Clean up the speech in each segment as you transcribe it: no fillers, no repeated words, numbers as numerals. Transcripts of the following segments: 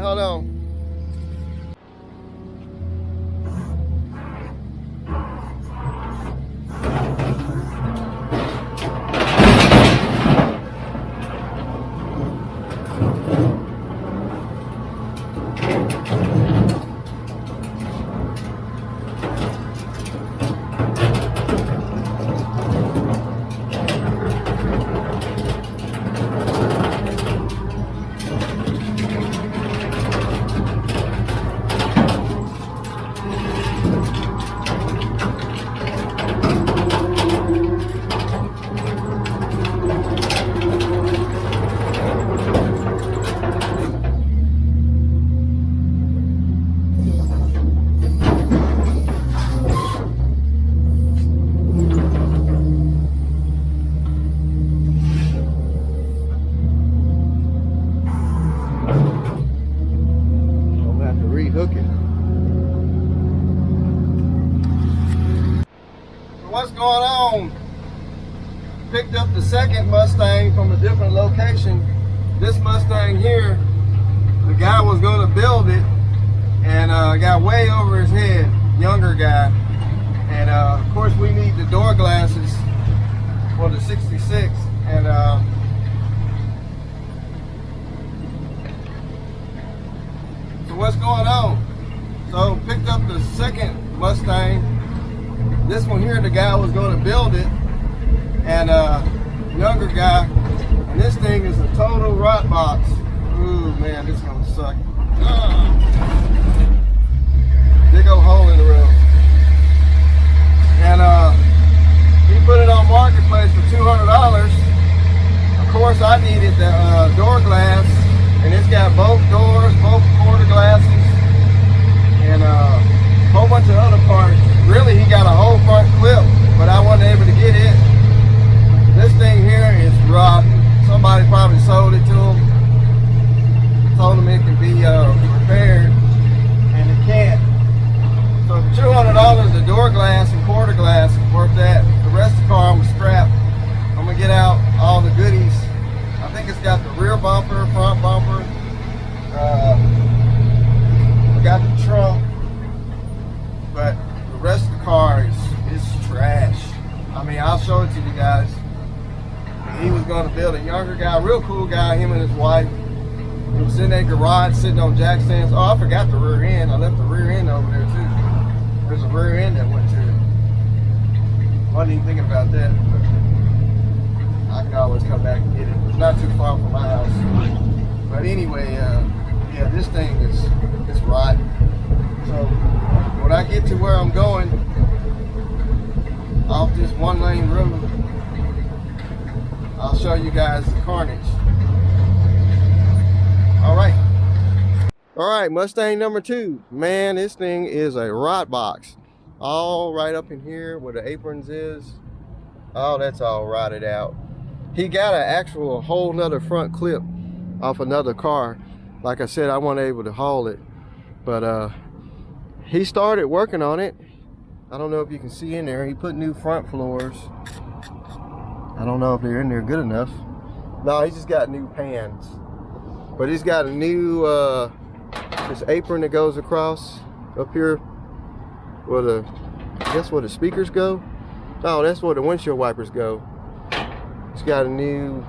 Hold on. What's going on? Picked up the second Mustang from a different location. This Mustang here, the guy was going to build it and got way over his head, younger guy. And of course we need the door glasses for the 66. And so what's going on? So picked up the second Mustang. This one here, the guy was going to build it, and younger guy, and this thing is a total rot box. Ooh man, this is gonna suck. Big old hole in the roof. And he put it on Marketplace for $200. Of course I needed the door glass, and it's got both doors, both quarter glasses, and a whole bunch of other parts. Really, he got a whole front clip, but I wasn't able to get it. This thing here is rotten. Somebody probably sold it to him, told him it can be repaired, and it can't. So for $200, the door glass and quarter glass is worth that. The rest of the car I'm gonna scrap. I'm gonna get out all the goodies. I think it's got the rear bumper, front bumper. I got the trunk, but the rest of the car is trash. I mean, I'll show it to you guys. He was going to build a younger guy, real cool guy, him and his wife. He was in their garage, sitting on jack stands. Oh, I forgot the rear end. I left the rear end over there too. There's a rear end that went to it. Wasn't even thinking about that, but I can always come back and get it. It's not too far from my house. But anyway, yeah, this thing is rotten. So when I get to where I'm going, off this one lane road, I'll show you guys the carnage. All right, Mustang number 2. Man, this thing is a rot box. All right up in here where the aprons is. Oh, that's all rotted out. He got an actual whole nother front clip off another car. Like I said, I wasn't able to haul it, but he started working on it. I don't know if you can see in there. He put new front floors. I don't know if they're in there good enough. No, he just got new pans. But he's got a new this apron that goes across up here where the, I guess where the speakers go. No, that's where the windshield wipers go. He's got a new,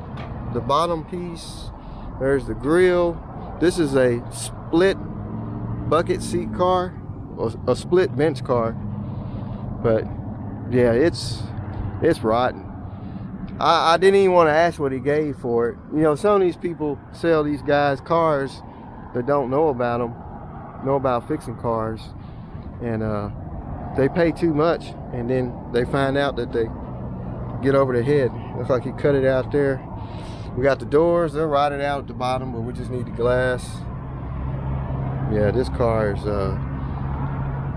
the bottom piece. There's the grill. This is a split bucket seat car, or a split bench car. But yeah, it's rotten. I didn't even want to ask what he gave for it. You know, some of these people sell these guys cars that don't know about them, know about fixing cars, and they pay too much, and then they find out that they get over their head. Looks like he cut it out there. We got the doors, they're rotted out at the bottom, but we just need the glass. Yeah, this car is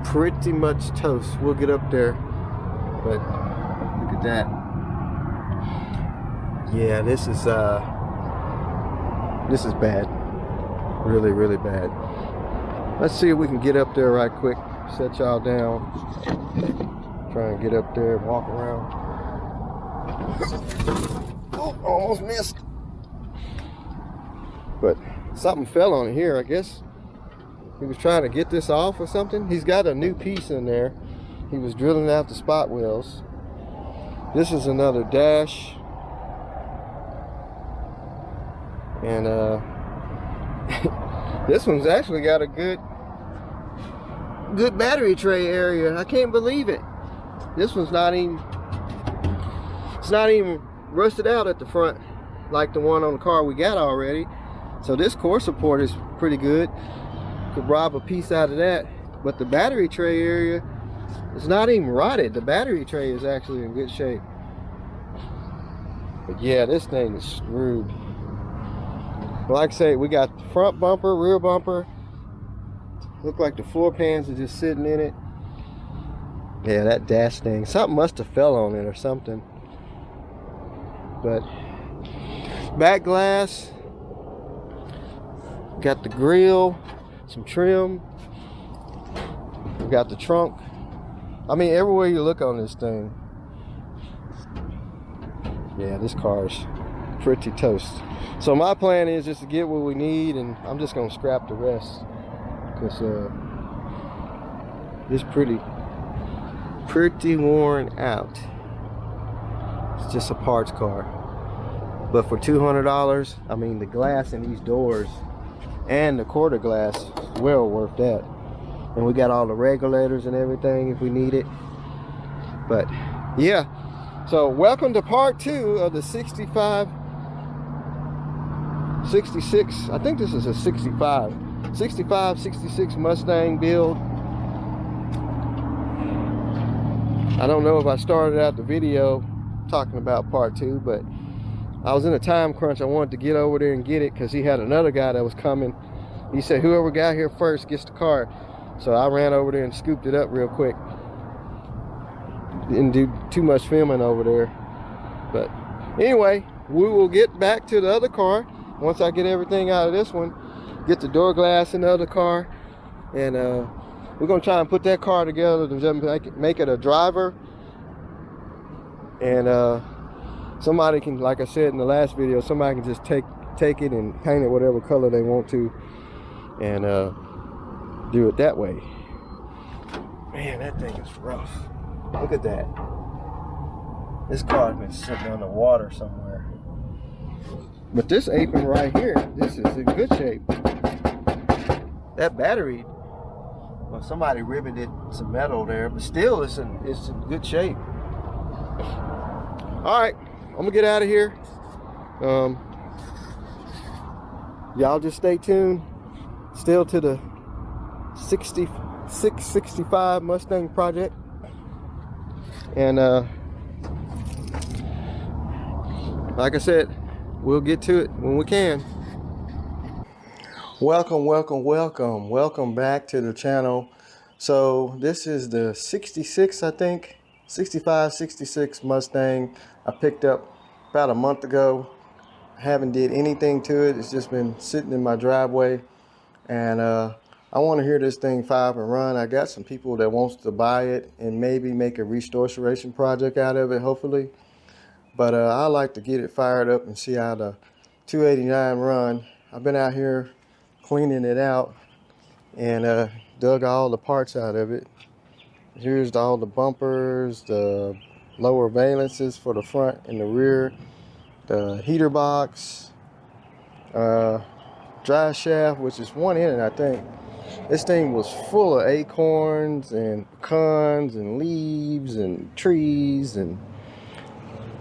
pretty much toast. We'll get up there, but look at that. Yeah, this is bad. Really, really bad. Let's see if we can get up there right quick. Set y'all down. Try and get up there and walk around. Oh, almost missed. But something fell on here, I guess. He was trying to get this off or something. He's got a new piece in there. He was drilling out the spot wells. This is another dash. And this one's actually got a good battery tray area. I can't believe it. This one's not even, it's not even rusted out at the front like the one on the car we got already. So this core support is pretty good. Could rob a piece out of that. But the battery tray area is not even rotted. The battery tray is actually in good shape. But yeah, this thing is screwed. Like I say, we got the front bumper, rear bumper. Look like the floor pans are just sitting in it. Yeah, that dash thing, something must have fell on it or something. But back glass, got the grill, some trim. We got the trunk. I mean, everywhere you look on this thing. Yeah, this car is pretty toast. So my plan is just to get what we need, and I'm just gonna scrap the rest, because it's pretty worn out. It's just a parts car. But for $200, I mean, the glass in these doors and the quarter glass is well worth that. And we got all the regulators and everything if we need it. But yeah, so welcome to part 2 of the 66, I think this is a 65, 66 Mustang build. I don't know if I started out the video talking about part 2, but I was in a time crunch. I wanted to get over there and get it because he had another guy that was coming. He said whoever got here first gets the car. So I ran over there and scooped it up real quick. Didn't do too much filming over there. But anyway, we will get back to the other car once I get everything out of this one. Get the door glass in the other car. And we're going to try and put that car together to just make it a driver. And somebody can, like I said in the last video, somebody can just take it and paint it whatever color they want to, and do it that way. Man, that thing is rough. Look at that. This car's been sitting on the water somewhere. But this apron right here, this is in good shape. That battery, well, somebody riveted some metal there, but still it's in good shape. All right, I'm gonna get out of here. Y'all just stay tuned. Still to the 65 Mustang project. And like I said, we'll get to it when we can. Welcome back to the channel. So this is the 66, I think, 66 Mustang I picked up about a month ago. I haven't did anything to it. It's just been sitting in my driveway, and I want to hear this thing fire up and run. I got some people that wants to buy it and maybe make a restoration project out of it, hopefully. But I like to get it fired up and see how the 289 run. I've been out here cleaning it out and dug all the parts out of it. Here's all the bumpers, the lower valences for the front and the rear, the heater box, drive shaft, which is one in it, I think. This thing was full of acorns and pecans and leaves and trees, and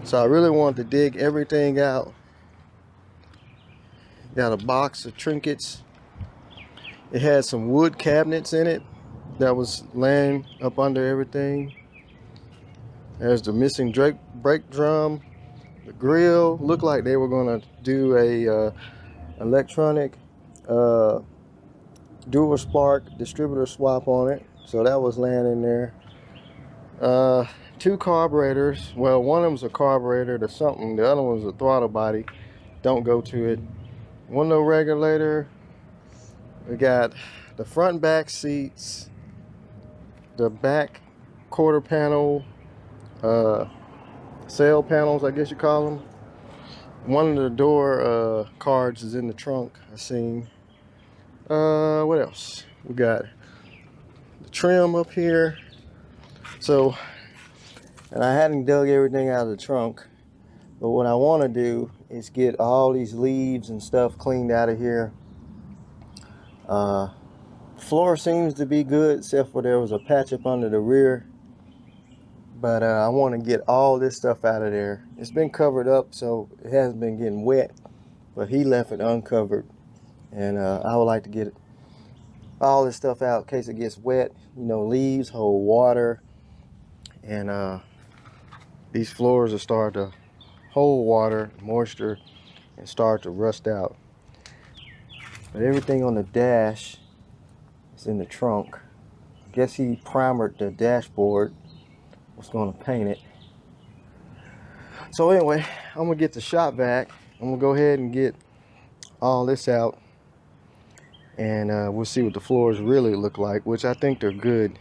so I really wanted to dig everything out. Got a box of trinkets. It had some wood cabinets in it. that was laying up under everything. There's the missing brake drum. The grill looked like they were gonna do a electronic dual spark distributor swap on it, so that was laying in there. Two carburetors. Well, one of them's a carburetor to something, the other one's a throttle body. Don't go to it. Window regulator. We got the front and back seats, the back quarter panel, sail panels, I guess you call them. One of the door cards is in the trunk, I seen. What else? We got the trim up here. So, and I hadn't dug everything out of the trunk, but what I want to do is get all these leaves and stuff cleaned out of here. Floor seems to be good, except for there was a patch up under the rear. But I want to get all this stuff out of there. It's been covered up, so it hasn't been getting wet, but he left it uncovered. And I would like to get all this stuff out in case it gets wet. You know, leaves hold water, and these floors will start to hold water, moisture, and start to rust out. But everything on the dash is in the trunk. I guess he primered the dashboard. Was going to paint it. So anyway, I'm gonna get the shop vac. I'm gonna go ahead and get all this out, and we'll see what the floors really look like, which I think they're good.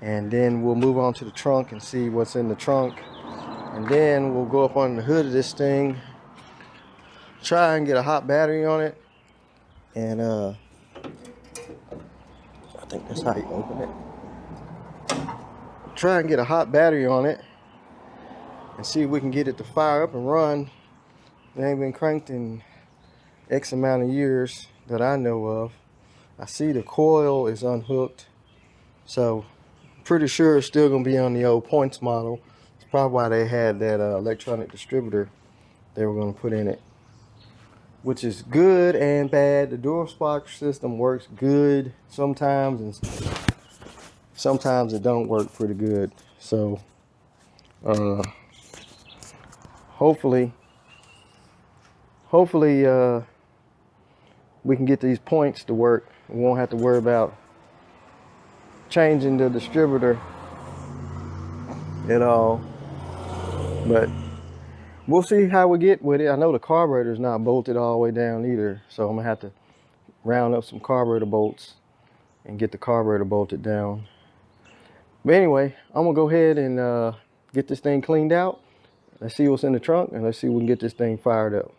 And then we'll move on to the trunk and see what's in the trunk, and then we'll go up on the hood of this thing, try and get a hot battery on it, and I think that's how you open it. Try and get a hot battery on it and see if we can get it to fire up and run. It ain't been cranked in X amount of years that I know of. I see the coil is unhooked, so pretty sure it's still gonna be on the old points model. It's probably why they had that electronic distributor they were gonna put in it, which is good and bad. The dual spark system works good sometimes, and sometimes it don't work pretty good. So hopefully we can get these points to work. We won't have to worry about changing the distributor at all. But we'll see how we get with it. I know the carburetor is not bolted all the way down either, so I'm gonna have to round up some carburetor bolts and get the carburetor bolted down. But anyway, I'm gonna go ahead and get this thing cleaned out. Let's see what's in the trunk, and let's see if we can get this thing fired up.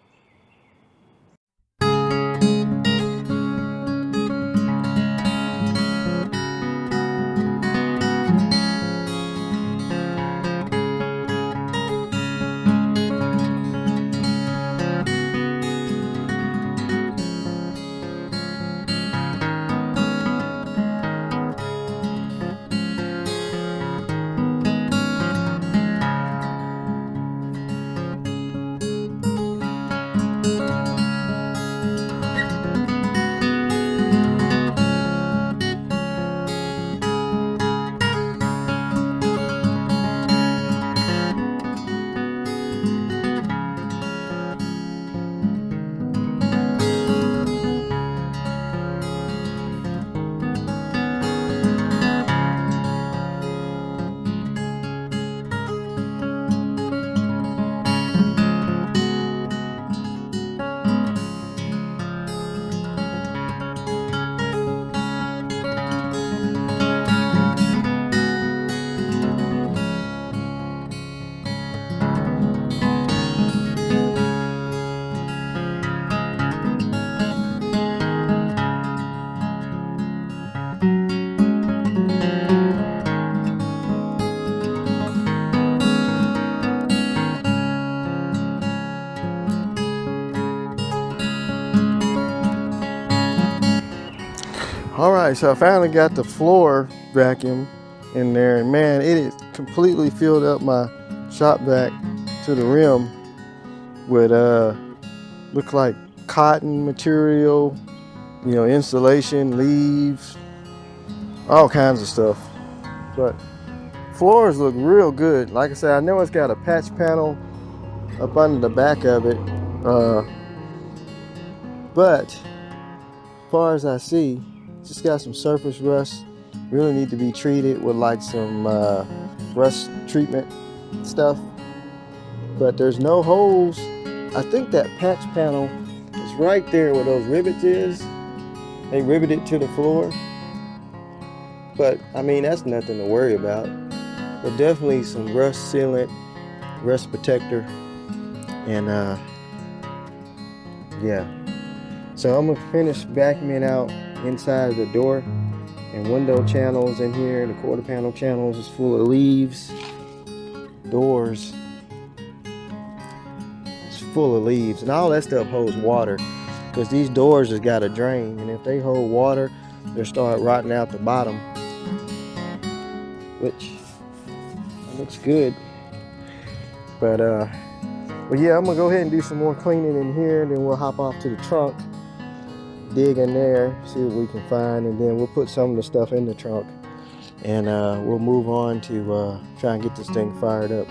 All right, so I finally got the floor vacuum in there, and man, it is completely filled up my shop vac to the rim with look like cotton material, you know, insulation, leaves, all kinds of stuff. But floors look real good. Like I said, I know it's got a patch panel up under the back of it, but as far as I see, it's just got some surface rust. Really need to be treated with like some rust treatment stuff. But there's no holes. I think that patch panel is right there where those rivets is. They riveted to the floor. But I mean, that's nothing to worry about. But definitely some rust sealant, rust protector, and yeah. So I'm gonna finish vacuuming out inside the door and window channels in here. The quarter panel channels is full of leaves. Doors, it's full of leaves, and all that stuff holds water because these doors has got a drain, and if they hold water, they'll start rotting out the bottom, which looks good. But yeah, I'm gonna go ahead and do some more cleaning in here, and then we'll hop off to the trunk, dig in there, see what we can find, and then we'll put some of the stuff in the trunk, and we'll move on to try and get this thing fired up.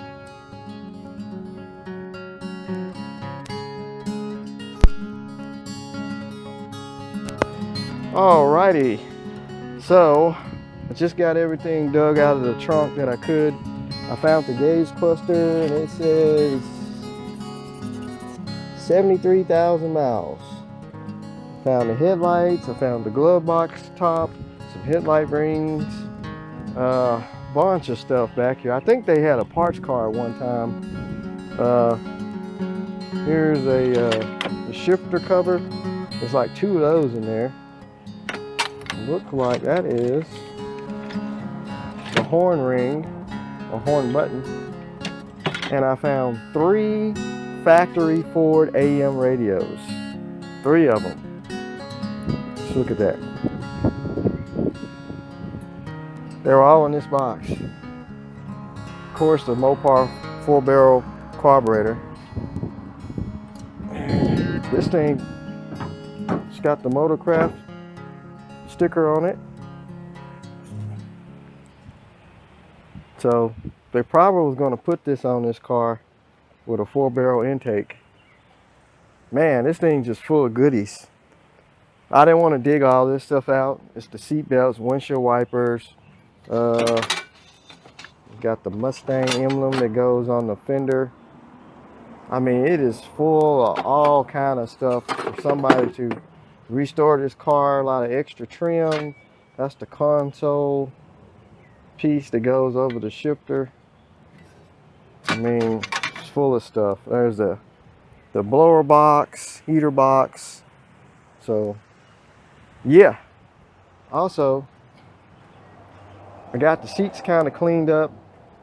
Alrighty, so I just got everything dug out of the trunk that I could. I found the gauge cluster, and it says 73,000 miles. Found the headlights, I found the glove box top, some headlight rings, bunch of stuff back here. I think they had a parts car at one time. Here's a shifter cover. There's like 2 of those in there. Looks like that is the horn ring or horn button. And I found 3 factory Ford AM radios. 3 of them. Just look at that. They're all in this box. Of course, the Mopar 4-barrel carburetor. This thing, it's got the Motorcraft sticker on it. So they probably was going to put this on this car with a 4-barrel intake. Man, this thing's just full of goodies. I didn't want to dig all this stuff out. It's the seat belts, windshield wipers. Got the Mustang emblem that goes on the fender. I mean, it is full of all kind of stuff for somebody to restore this car. A lot of extra trim. That's the console piece that goes over the shifter. I mean, it's full of stuff. There's the blower box, heater box. So yeah. Also, I got the seats kind of cleaned up,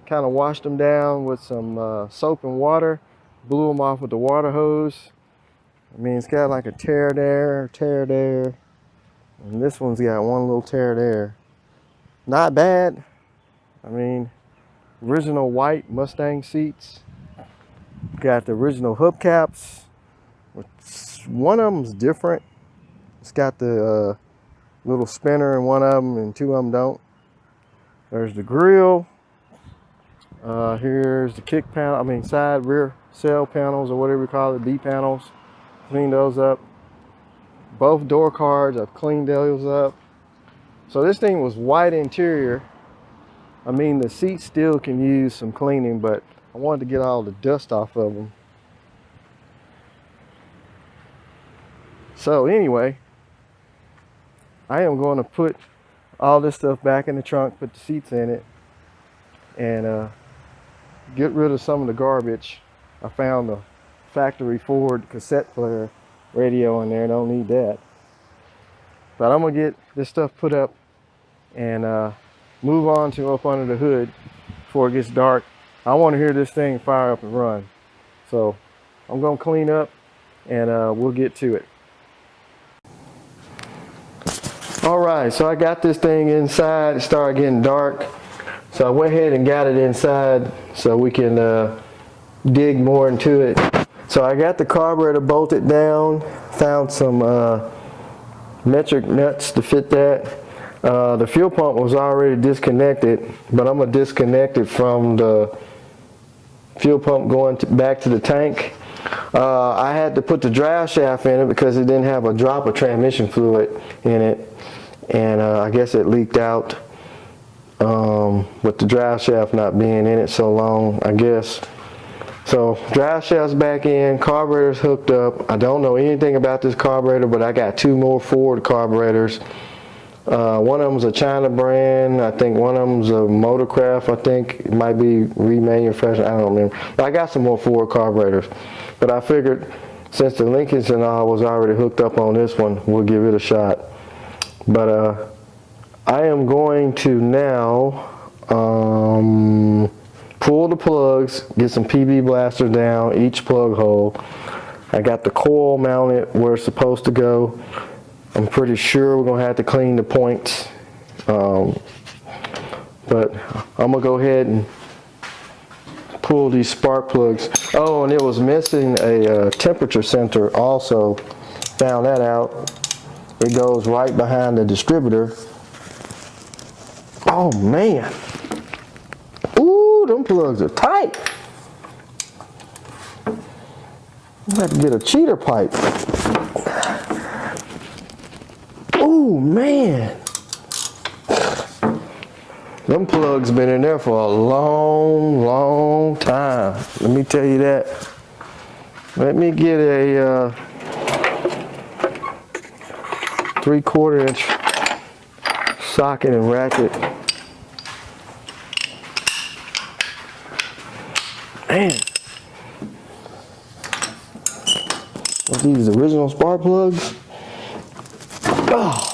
kind of washed them down with some soap and water, blew them off with the water hose. I mean, it's got like a tear there, and this one's got one little tear there. Not bad. I mean, original white Mustang seats. Got the original hubcaps. One of them's different. It's got the little spinner in one of them, and 2 of them don't. There's the grill. Here's the kick panel. I mean, side rear sail panels, or whatever you call it, B panels. Cleaned those up. Both door cards, I've cleaned those up. So this thing was white interior. I mean, the seats still can use some cleaning, but I wanted to get all the dust off of them. So anyway, I am going to put all this stuff back in the trunk, put the seats in it, and get rid of some of the garbage. I found a factory Ford cassette player radio in there. Don't need that. But I'm gonna get this stuff put up and move on to up under the hood before it gets dark. I want to hear this thing fire up and run. So I'm gonna clean up and we'll get to it. All right, so I got this thing inside. It started getting dark, so I went ahead and got it inside so we can dig more into it. So I got the carburetor bolted down, found some metric nuts to fit that. The fuel pump was already disconnected, but I'm gonna disconnect it from the fuel pump going back to the tank. I had to put the drive shaft in it because it didn't have a drop of transmission fluid in it, and I guess it leaked out with the drive shaft not being in it so long, I guess. So drive shaft's back in, carburetor's hooked up. I don't know anything about this carburetor, but I got 2 more Ford carburetors. One of them's a China brand. I think one of them's a Motorcraft. I think it might be remanufactured. I don't remember. But I got some more Ford carburetors. But I figured since the linkage and all was already hooked up on this one, we'll give it a shot. But I am going to now pull the plugs, get some PB blasters down each plug hole. I got the coil mounted where it's supposed to go. I'm pretty sure we're going to have to clean the points, but I'm going to go ahead and pull these spark plugs. Oh, and it was missing a temperature sensor also. Found that out. It goes right behind the distributor. Oh man. Ooh, them plugs are tight. I'm going to have to get a cheater pipe. Oh man, them plugs been in there for a long time. Let me tell you that. Let me get a 3/4 inch socket and ratchet. Man, are these original spark plugs? Oh.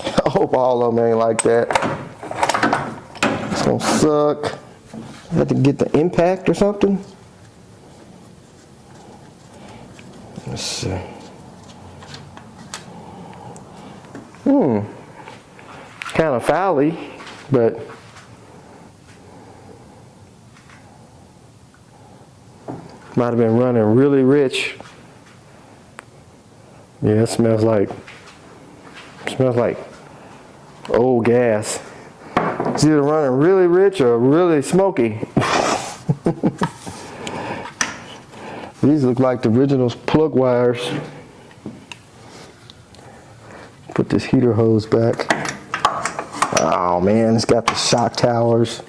I hope all of them ain't like that. It's gonna suck. I have to get the impact or something. Let's see. Kind of foul-y, but might have been running really rich. Yeah, it smells like old gas. It's either running really rich or really smoky. These look like the original plug wires. Put this heater hose back. Oh man, it's got the shock towers.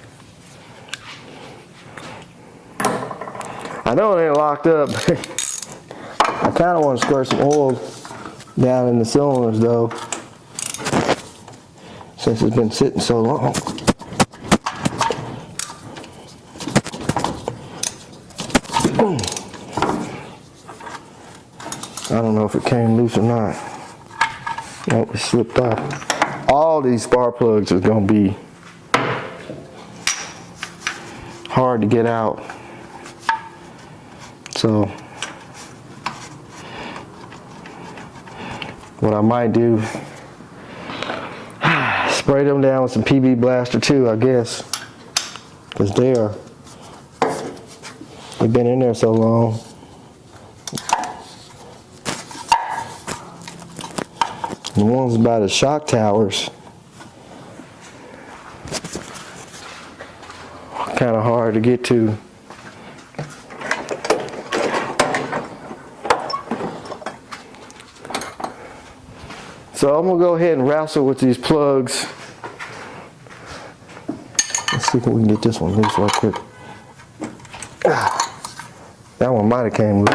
I know it ain't locked up. I kind of want to squirt some oil down in the cylinders though, since it's been sitting so long. I don't know if it came loose or not. Nope, it slipped off. All these spark plugs are going to be hard to get out. So what I might do, spray them down with some PB Blaster too, I guess, because they've been in there so long. The ones by the shock towers, kind of hard to get to. So I'm gonna go ahead and wrestle with these plugs. Let's see if we can get this one loose real quick. That one might have came loose.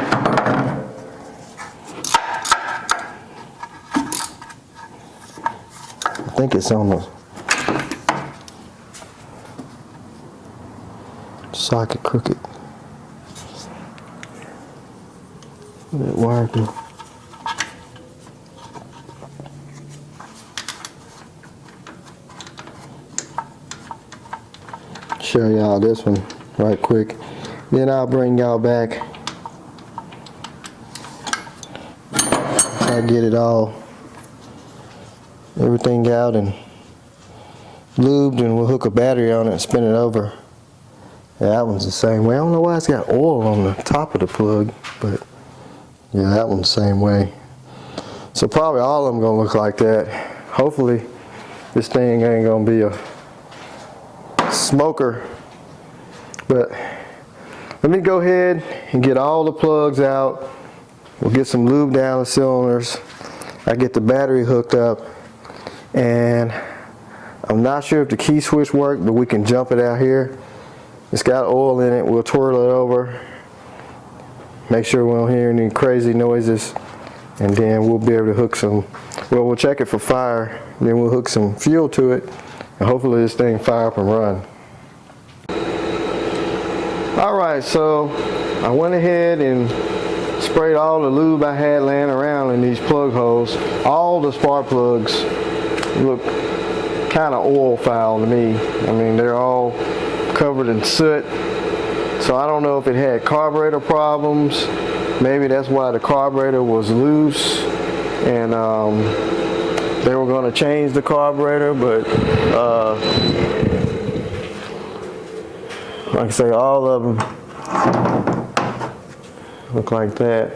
I think it's on the socket crooked. That wire go. Show y'all this one right quick. Then I'll bring y'all back. I get it all, everything out and lubed, and we'll hook a battery on it and spin it over. Yeah, that one's the same way. I don't know why it's got oil on the top of the plug, but yeah, that one's the same way. So probably all of them gonna look like that. Hopefully this thing ain't gonna be a smoker. But let me go ahead and get all the plugs out. We'll get some lube down the cylinders. I get the battery hooked up, and I'm not sure if the key switch worked, but we can jump it out here. It's got oil in it. We'll twirl it over, make sure we don't hear any crazy noises, and then we'll be able to hook some, well, we'll check it for fire, then we'll hook some fuel to it, and hopefully this thing fire up and run. Alright, so I went ahead and sprayed all the lube I had laying around in these plug holes. All the spark plugs look kind of oil foul to me. I mean, they're all covered in soot. So I don't know if it had carburetor problems. Maybe that's why the carburetor was loose, and they were going to change the carburetor, but like I say, all of them look like that.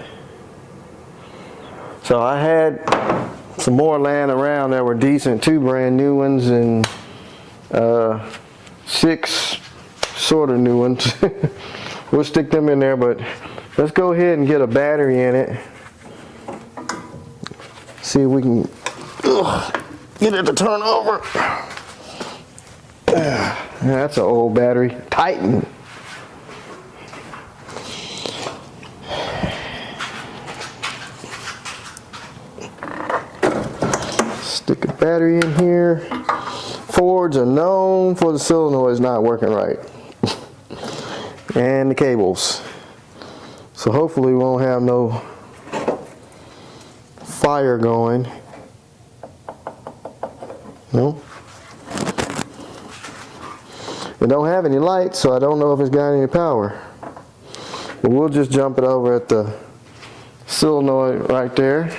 So I had some more laying around that were decent, 2 brand new ones and 6 sort of new ones. We'll stick them in there, but let's go ahead and get a battery in it. See if we can get it to turn over. That's an old battery. Titan. Stick a battery in here. Fords are known for the solenoids not working right. And the cables. So hopefully we won't have no fire going. No. It don't have any lights, so I don't know if it's got any power. But we'll just jump it over at the solenoid right there.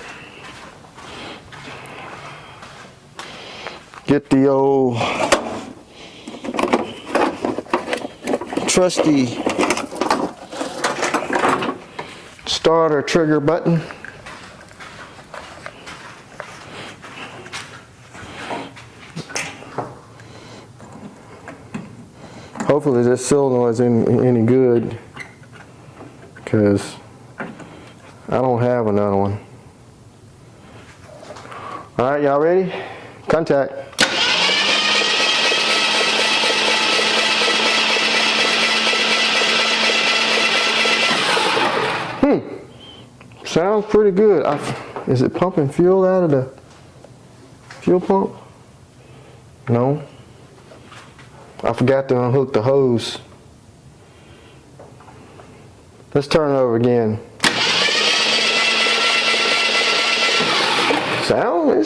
Get the old trusty starter trigger button. Hopefully this solenoid isn't any good, because I don't have another one. Alright, y'all ready? Contact. Sounds pretty good. Is it pumping fuel out of the fuel pump? No. I forgot to unhook the hose. Let's turn it over again. It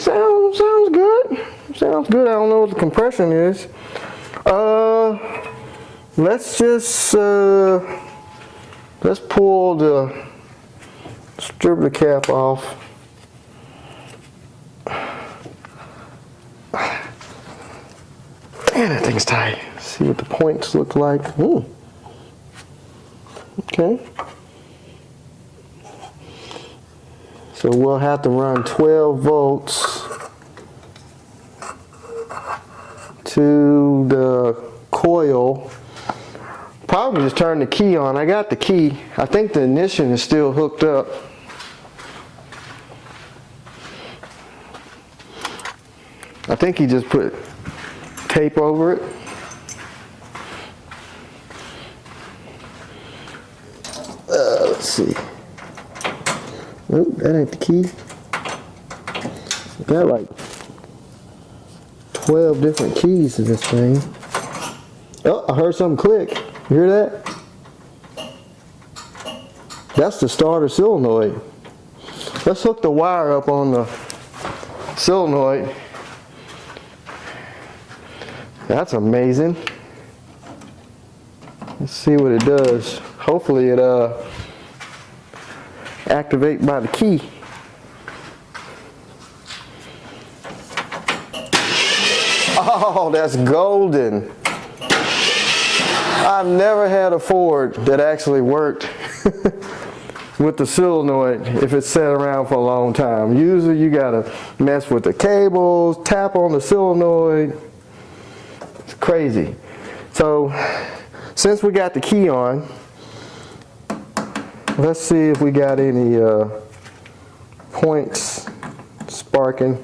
sounds good. Sounds good. I don't know what the compression is. Let's just let's pull the distributor cap off. Man, that thing's tight. See what the points look like. Okay. So we'll have to run 12 volts to the coil. Probably just turn the key on. I got the key. I think the ignition is still hooked up. I think he just put tape over it. Let's see. Oh, that ain't the key. Got like 12 different keys to this thing. Oh, I heard something click. You hear that? That's the starter solenoid. Let's hook the wire up on the solenoid. That's amazing. Let's see what it does. Hopefully it activate by the key. Oh, that's golden. I've never had a Ford that actually worked. with the solenoid if it's sat around for a long time. Usually you gotta mess with the cables, tap on the solenoid. It's crazy. So since we got the key on, let's see if we got any points sparking.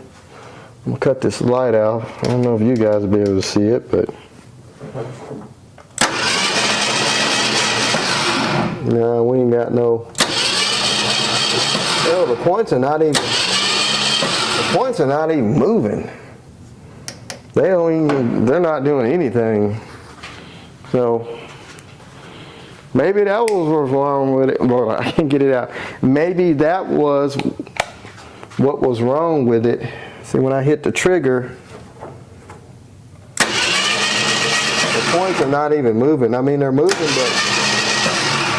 I'm gonna cut this light out. I don't know if you guys will be able to see it, but no, we ain't got no. Oh, the points are not even moving. They're not doing anything. So maybe that was what's wrong with it. Well, I can't get it out. Maybe that was what was wrong with it. See, when I hit the trigger, the points are not even moving. I mean, they're moving, but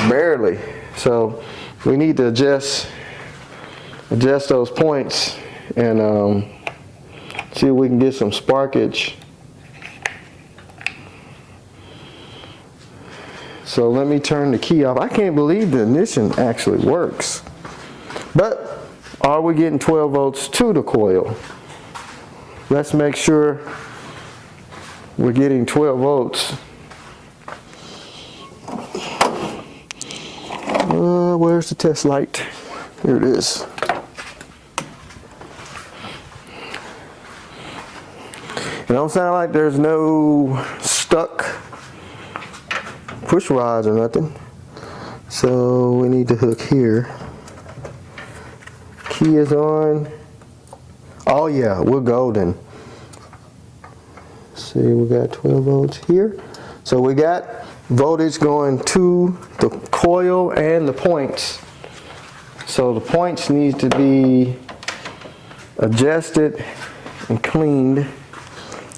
barely. So we need to adjust those points and see if we can get some sparkage. So let me turn the key off. I can't believe the ignition actually works. But are we getting 12 volts to the coil? Let's make sure we're getting 12 volts. Where's the test light? Here it is. It don't sound like there's no stuck push rods or nothing. So we need to hook here. Key is on. Oh yeah, we're golden. See, we got 12 volts here. So we got voltage going to the coil and the points. So the points need to be adjusted and cleaned.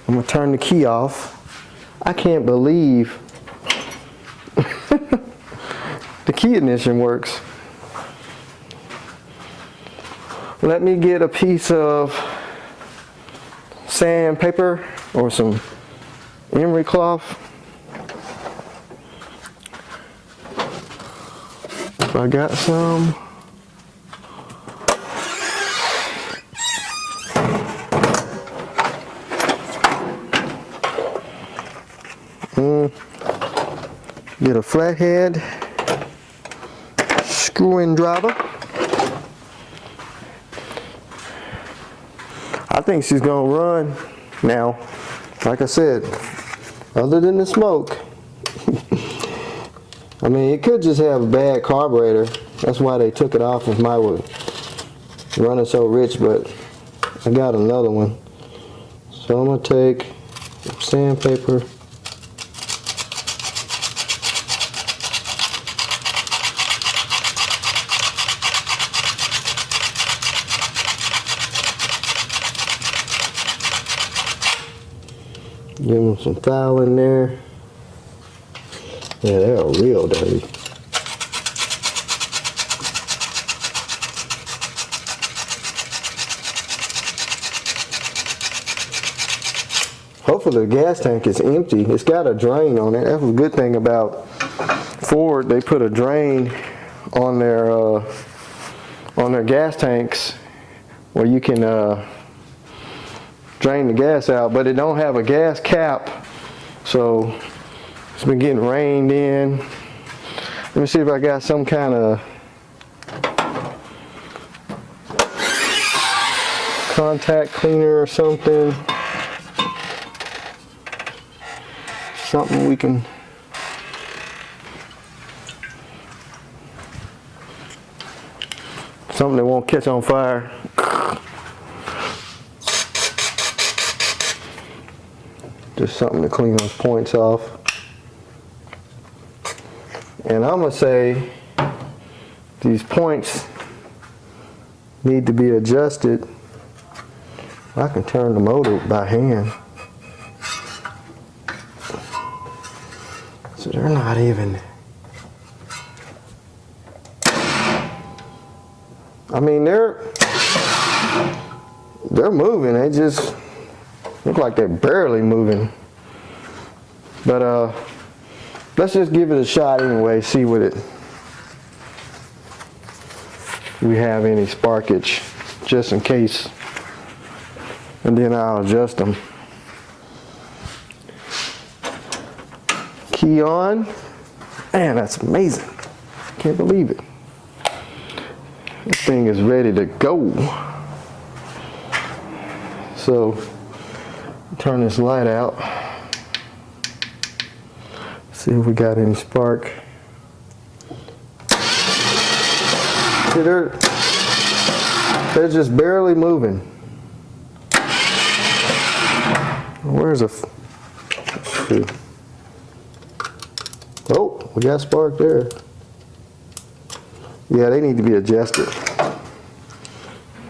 I'm gonna turn the key off. I can't believe the key ignition works. Let me get a piece of sandpaper or some emery cloth. If I got some. Get a flathead screwdriver. I think she's gonna run now. Like I said, other than the smoke. I mean, it could just have a bad carburetor. That's why they took it off if mine was running so rich, but I got another one. So I'm gonna take sandpaper. Give them some foul in there. Yeah, they're real dirty. Hopefully the gas tank is empty. It's got a drain on it. That's a good thing about Ford. They put a drain on their gas tanks where you can drain the gas out, but it don't have a gas cap, so it's been getting rained in. Let me see if I got some kind of contact cleaner or something. Something we can something that won't catch on fire. Just something to clean those points off. And I'm gonna say these points need to be adjusted. I can turn the motor by hand. So they're not even, I mean, they're moving. They just look like they're barely moving. But let's just give it a shot anyway, see what it. we have any sparkage, just in case. And then I'll adjust them. Key on. Man, that's amazing. Can't believe it. This thing is ready to go. So, turn this light out. See if we got any spark. See, they're just barely moving. Where's a? Let's see. Oh, we got spark there. Yeah, they need to be adjusted.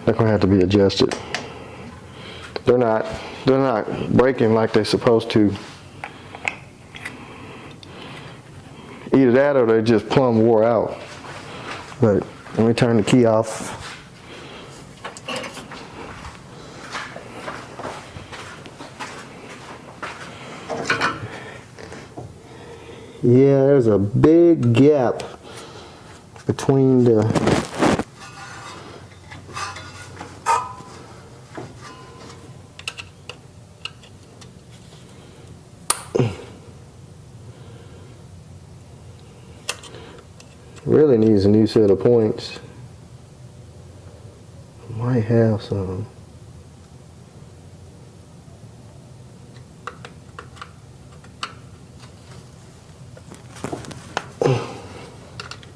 They're gonna have to be adjusted. They're not breaking like they're supposed to. Either that or they're just plumb wore out. But let me turn the key off. Yeah, there's a big gap between the really needs a new set of points. Might have some.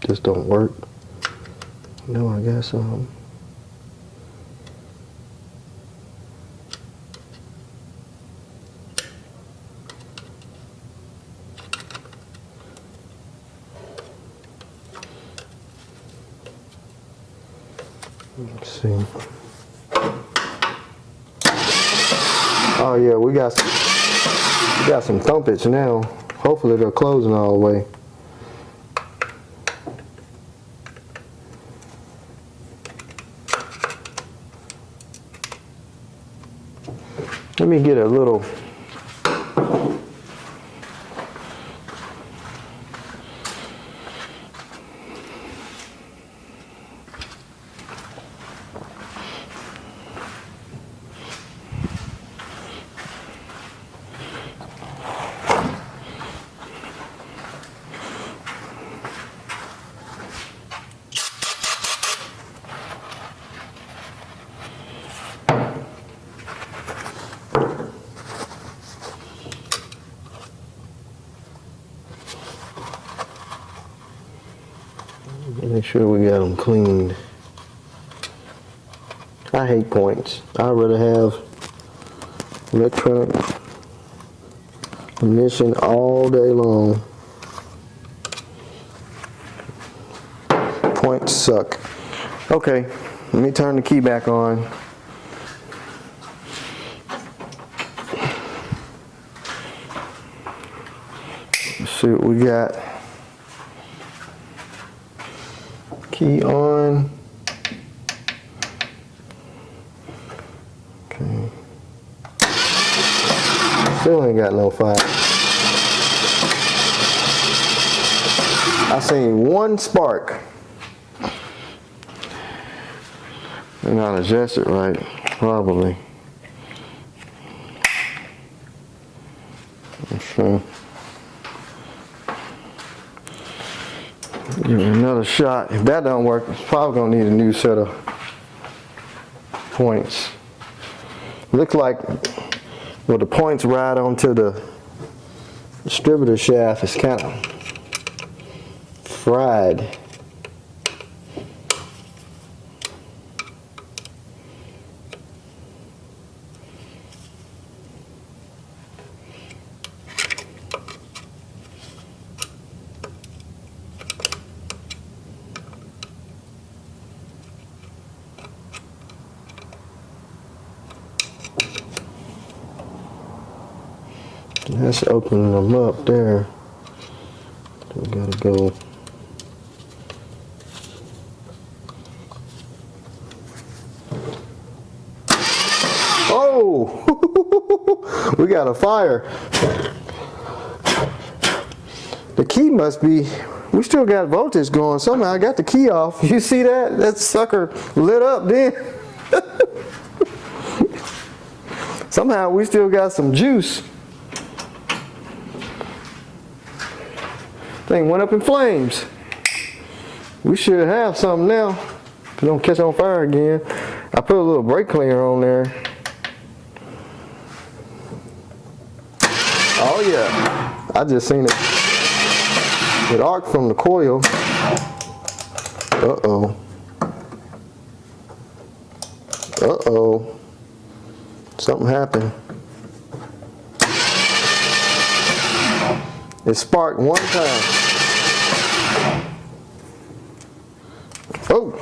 Just don't work. No, I got some. Let's see. Oh yeah, we got some thumpage now. Hopefully they're closing all the way. Let me get a little. Make sure we got them cleaned. I hate points. I'd rather have electronic ignition all day long. Points suck. Okay, let me turn the key back on. Let's see what we got. Key on. Okay. Still ain't got no fire. I seen one spark. They're not adjusted right, probably. So, give it another shot. If that don't work, it's probably gonna need a new set of points. Looks like well, the points right onto the distributor shaft is kind of fried. That's opening them up there. We gotta go. Oh! We got a fire. The key must be, we still got voltage going. Somehow I got the key off. You see that? That sucker lit up then. Somehow we still got some juice. Thing went up in flames. We should have something now. If it don't catch on fire again. I put a little brake cleaner on there. Oh yeah, I just seen it. It arced from the coil. Uh-oh. Uh-oh. Something happened. It sparked one time. Oh.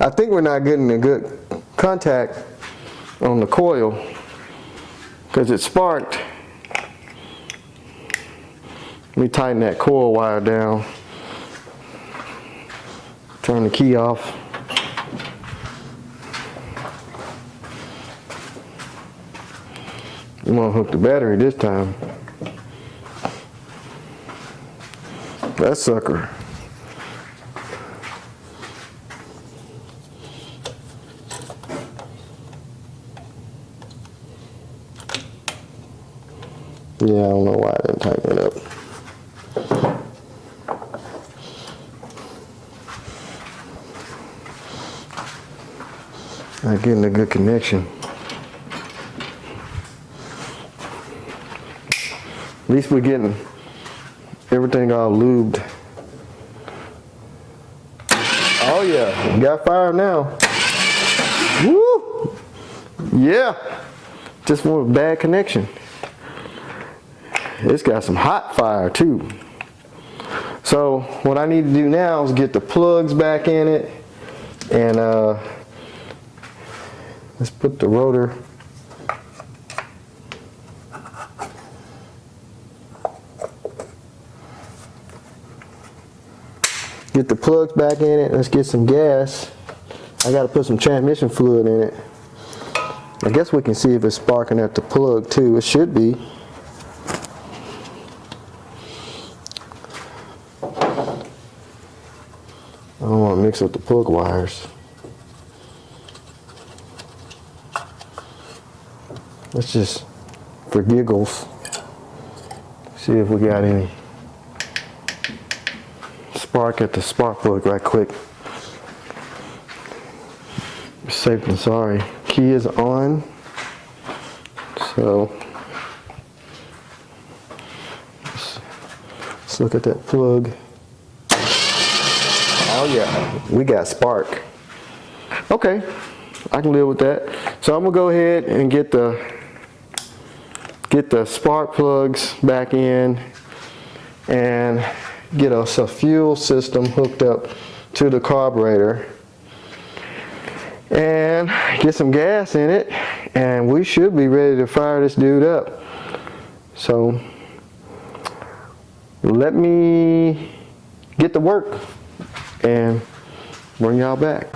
I think we're not getting a good contact on the coil because it sparked. Let me tighten that coil wire down. Turn the key off. I'm gonna hook the battery this time. That sucker. Yeah, I don't know why I didn't tighten it up. Not getting a good connection. At least we're getting everything all lubed. Oh yeah, we got fire now. Woo! Yeah, just one bad connection. It's got some hot fire too. So what I need to do now is get the plugs back in it, and let's put the rotor. Get the plugs back in it. Let's get some gas. I got to put some transmission fluid in it. I guess we can see if it's sparking at the plug too. It should be. I don't want to mix up the plug wires. Let's just, for giggles, see if we got any spark at the spark plug right quick. Safe than sorry. Key is on. So let's look at that plug. Oh yeah, we got spark. Okay, I can live with that. So I'm gonna go ahead and get the spark plugs back in and get us a fuel system hooked up to the carburetor and get some gas in it, and we should be ready to fire this dude up. So let me get to work and bring y'all back.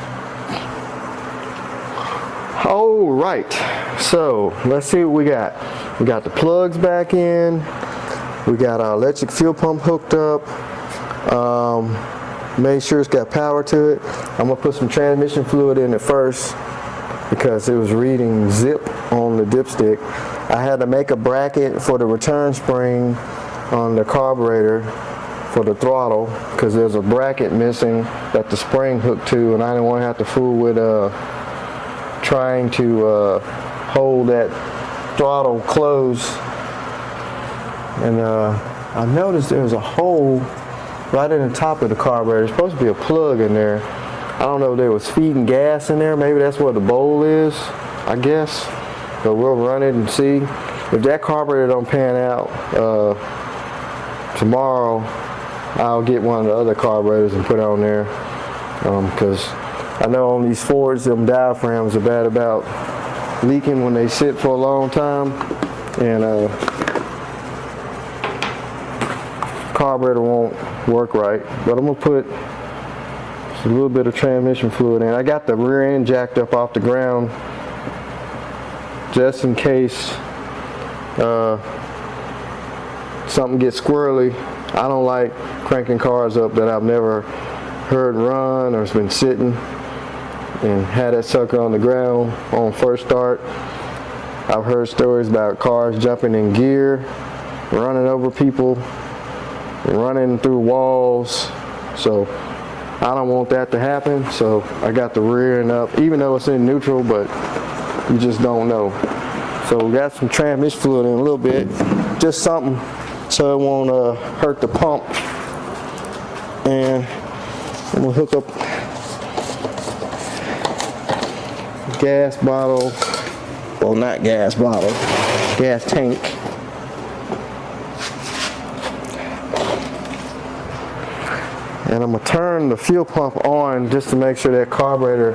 All right, so let's see what we got. We got the plugs back in. We got our electric fuel pump hooked up. Made sure it's got power to it. I'm gonna put some transmission fluid in it first because it was reading zip on the dipstick. I had to make a bracket for the return spring on the carburetor for the throttle because there's a bracket missing that the spring hooked to, and I didn't want to have to fool with trying to hold that throttle closed. And I noticed there's a hole right in the top of the carburetor. There's supposed to be a plug in there. I don't know if they was feeding gas in there. Maybe that's where the bowl is, I guess. But we'll run it and see. If that carburetor don't pan out tomorrow, I'll get one of the other carburetors and put it on there. Because I know on these Fords, them diaphragms are bad about leaking when they sit for a long time. And carburetor won't work right, but I'm gonna put a little bit of transmission fluid in. I got the rear end jacked up off the ground just in case something gets squirrely. I don't like cranking cars up that I've never heard run or has been sitting and had that sucker on the ground on first start. I've heard stories about cars jumping in gear, running over people, running through walls. So I don't want that to happen. So I got the rearing up, even though it's in neutral, but you just don't know. So we got some transmission fluid in a little bit, just something so it won't hurt the pump. And I'm gonna hook up gas bottle, well, not gas bottle, gas tank. And I'm gonna turn the fuel pump on just to make sure that carburetor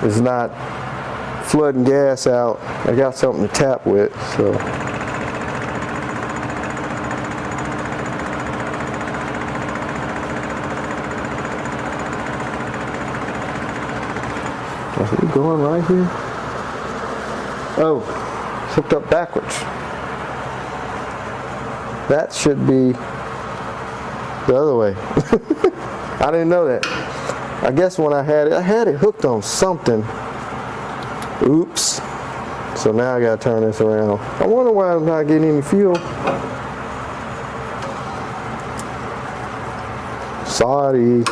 is not flooding gas out. I got something to tap with, so. Are we going right here? Oh, it's hooked up backwards. That should be the other way. I didn't know that. I guess when I had it hooked on something. Oops. So now I gotta turn this around. I wonder why I'm not getting any fuel. Sorry.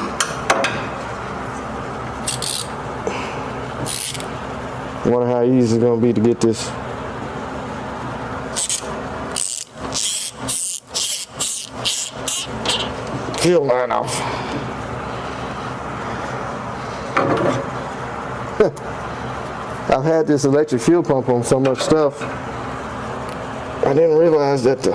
I wonder how easy it's gonna be to get this. Fuel line off. I've had this electric fuel pump on so much stuff, I didn't realize that the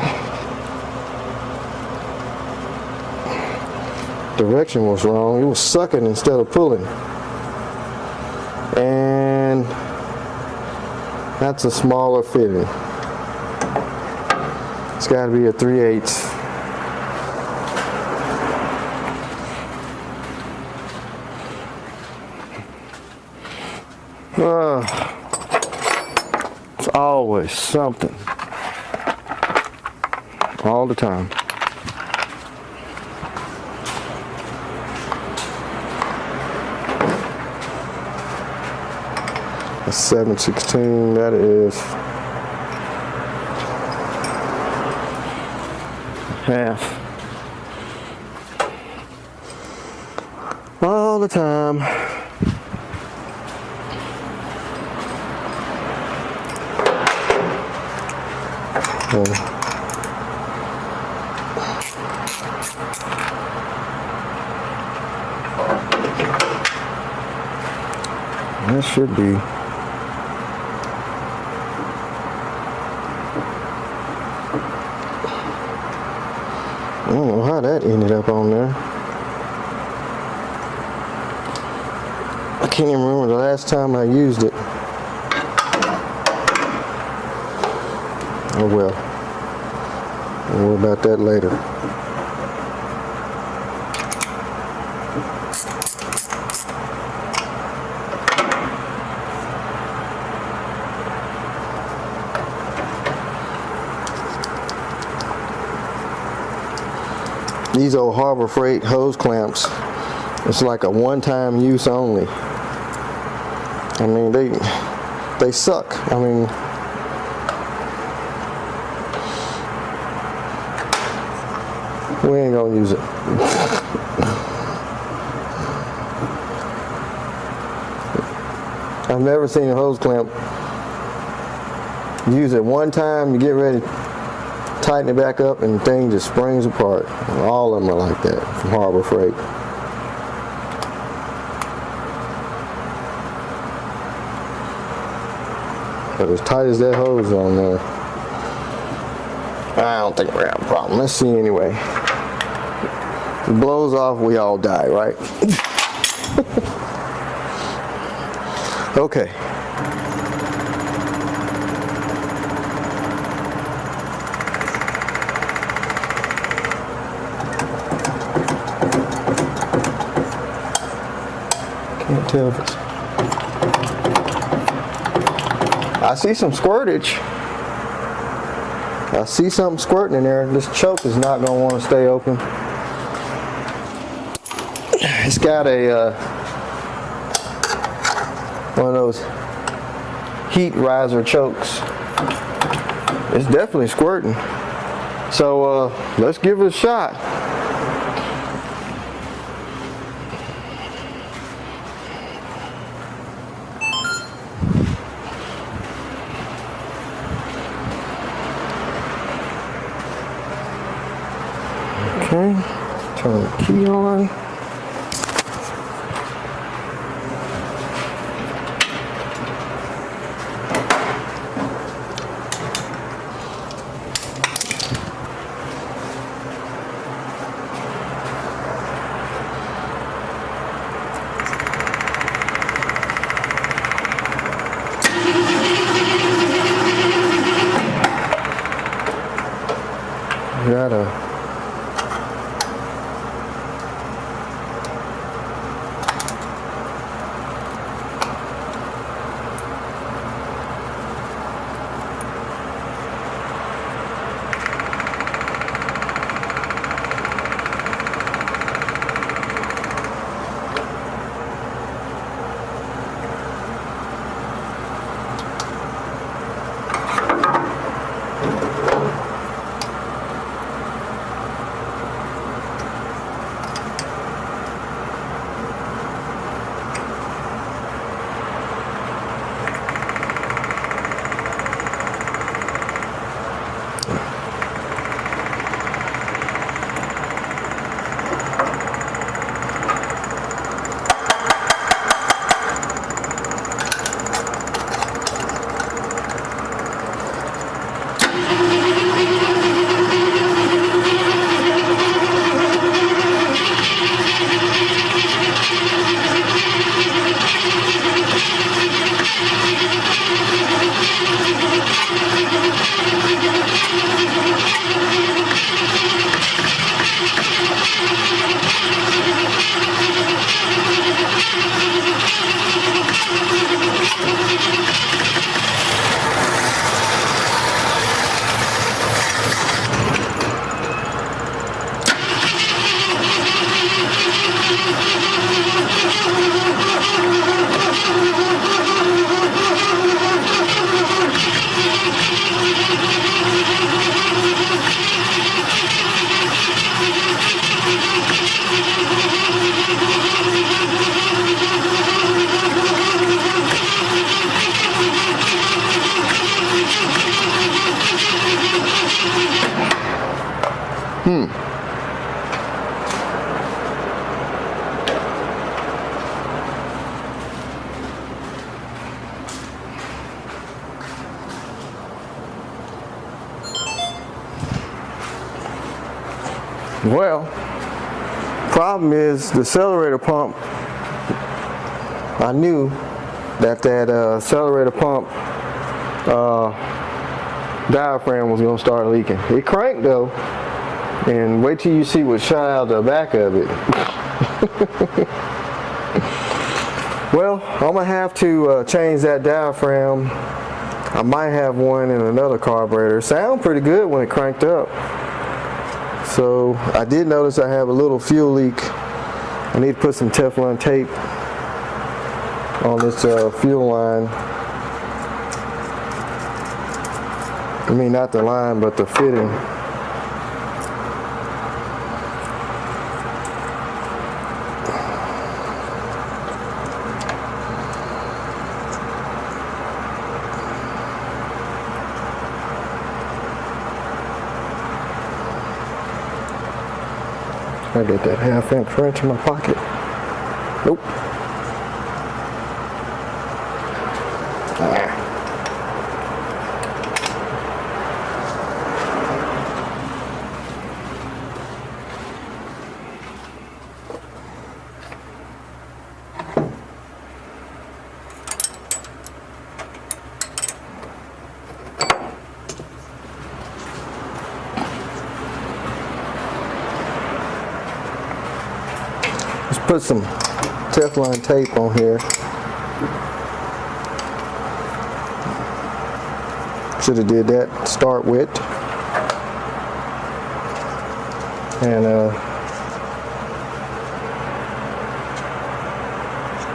direction was wrong. It was sucking instead of pulling. And that's a smaller fitting. It's got to be a 3/8. It's always something. All the time. A 7/16, that is half. All the time. That should be. I don't know how that ended up on there. I can't even remember the last time I used it. Oh well. We'll worry about that later. These old Harbor Freight hose clamps, it's like a one-time use only. I mean, they suck. I mean, we ain't gonna use it. I've never seen a hose clamp use it one time, you get ready, tighten it back up, and the thing just springs apart. And all of them are like that from Harbor Freight. But as tight as that hose on there, I don't think we're gonna have a problem. Let's see anyway. If it blows off, we all die, right? Okay. Can't tell if it's... I see some squirtage. I see something squirting in there. This choke is not going to want to stay open. It's got a one of those heat riser chokes. It's definitely squirting. So let's give it a shot. Okay, turn the key on. Gotta Well, problem is the accelerator pump. I knew that accelerator pump diaphragm was going to start leaking. It cranked though, and wait till you see what shot out the back of it. Well, I'm going to have to change that diaphragm. I might have one in another carburetor. Sound pretty good when it cranked up. So I did notice I have a little fuel leak. I need to put some Teflon tape on this fuel line. I mean, not the line, but the fitting. I get that 1/2 inch wrench in my pocket. Nope. Let's put some Teflon tape on here. Should have did that to start with. And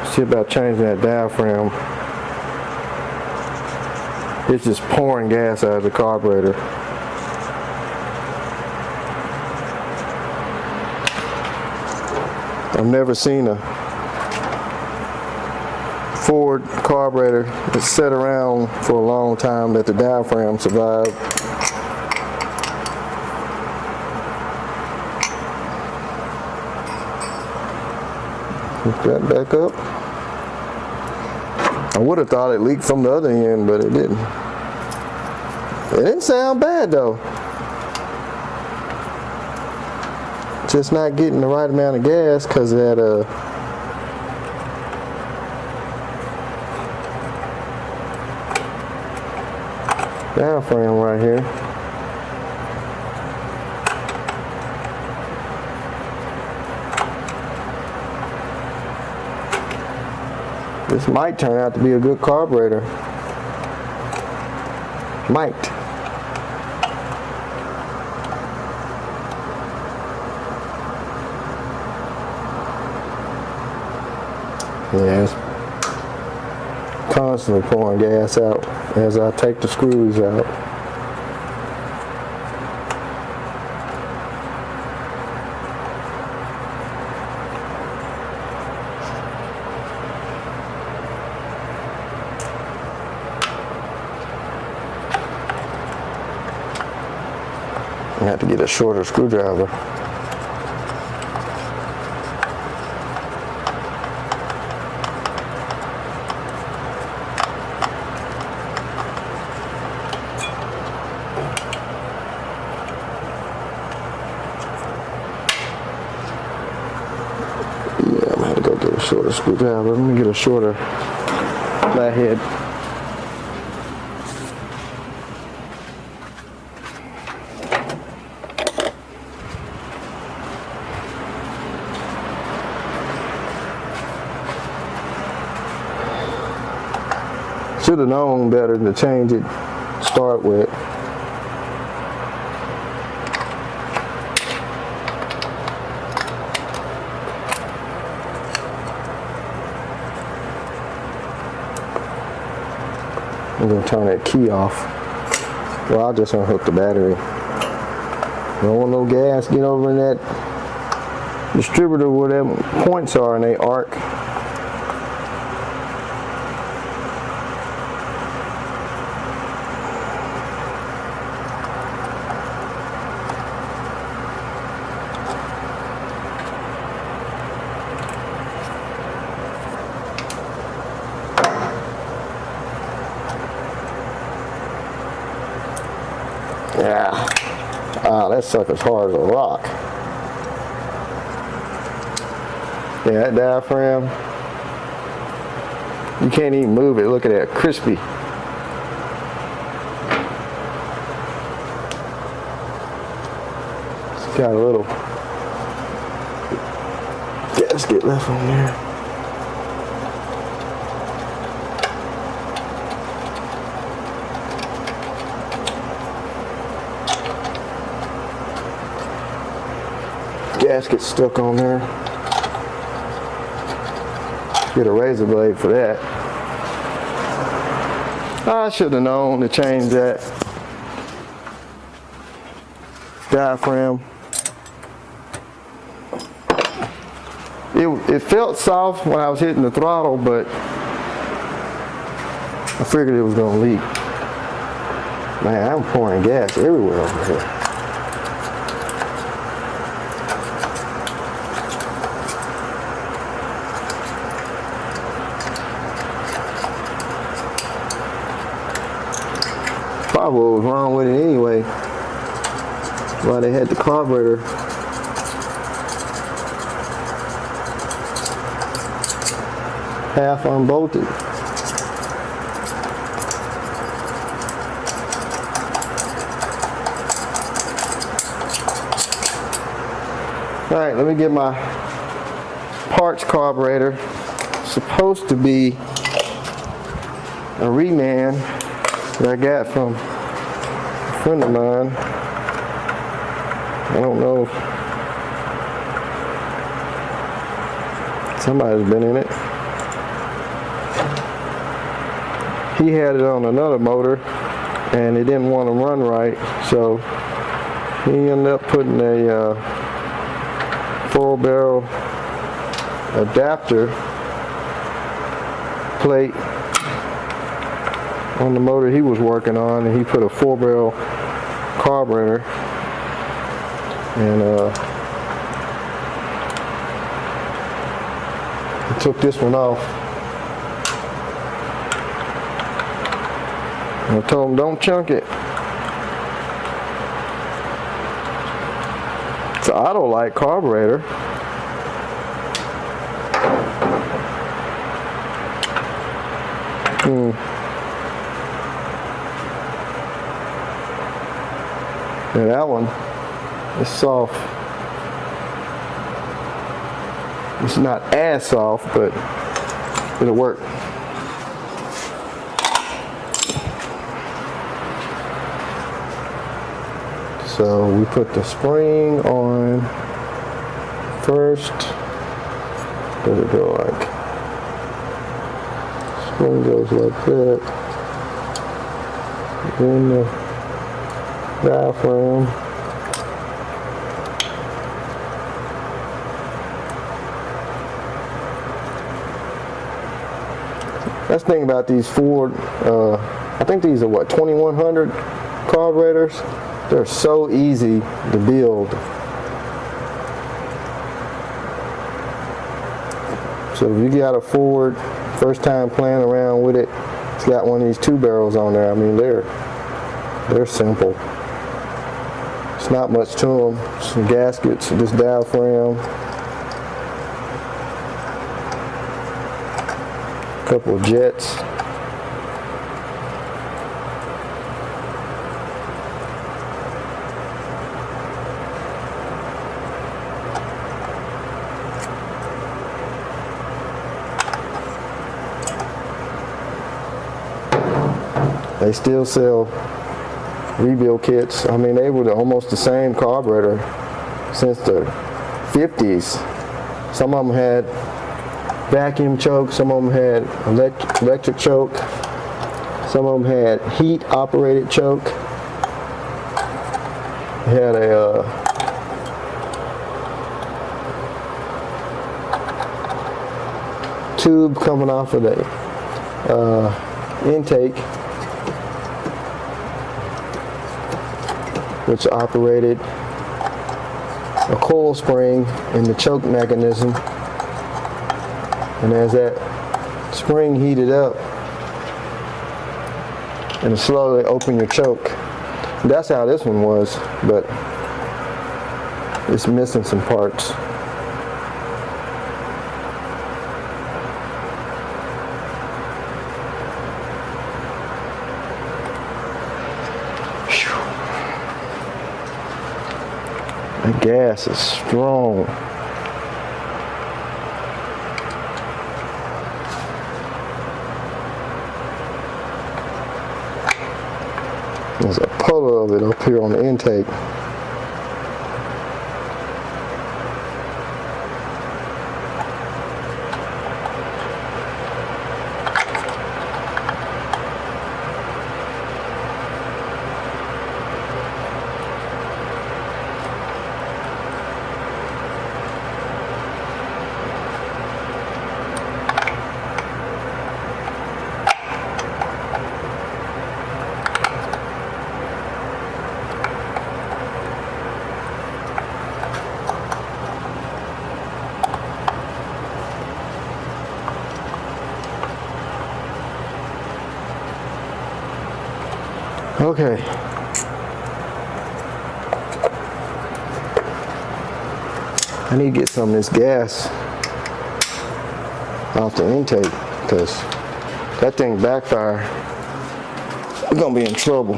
see about changing that diaphragm. It's just pouring gas out of the carburetor. I've never seen a Ford carburetor that's sat around for a long time that the diaphragm survived. Hook that back up. I would have thought it leaked from the other end, but it didn't. It didn't sound bad though. Just not getting the right amount of gas because of that diaphragm right here. This might turn out to be a good carburetor. Might. Yeah, it's constantly pouring gas out as I take the screws out. I have to get a shorter screwdriver. Yeah, I'm gonna have to go get a shorter screwdriver. Let me get a shorter flathead. Should have known better to change it, start with. I'm going to turn that key off. Well, I'll just unhook the battery. Don't want no gas get over in that distributor where them points are and they arc. Yeah. Ah, that sucker's hard as a rock. Yeah, that diaphragm, you can't even move it. Look at that, crispy. It's got a little gasket left on there. Gasket stuck on there. Get a razor blade for that. I should have known to change that diaphragm. It felt soft when I was hitting the throttle, but I figured it was going to leak. Man, I'm pouring gas everywhere over here. Probably what was wrong with it anyway. Why they had the carburetor half unbolted. All right, let me get my parts carburetor. It's supposed to be a reman that I got from a friend of mine. I don't know Somebody's been in it. He had it on another motor and it didn't want to run right, so he ended up putting a full barrel adapter plate on the motor he was working on, and he put a 4-barrel carburetor, and he took this one off. And I told him, don't chunk it. It's an Autolite carburetor. Yeah, that one is soft. It's not as soft, but it'll work. So we put the spring on first. Does it go like? Spring goes like that. Then the diaphragm. That's the thing about these Ford, I think these are what, 2100 carburetors? They're so easy to build. So if you got a Ford, first time playing around with it, it's got one of these 2 barrels on there. I mean, they're simple. It's not much to them. Some gaskets, this diaphragm, a couple of jets. They still sell rebuild kits. I mean, they were almost the same carburetor since the 50s. Some of them had vacuum choke, some of them had electric choke, some of them had heat operated choke. They had a tube coming off of the intake, which operated a coil spring in the choke mechanism, and as that spring heated up, and slowly open your choke. That's how this one was, but it's missing some parts. The gas is strong. There's a puddle of it up here on the intake. Okay. I need to get some of this gas off the intake, because that thing backfire, we're gonna be in trouble.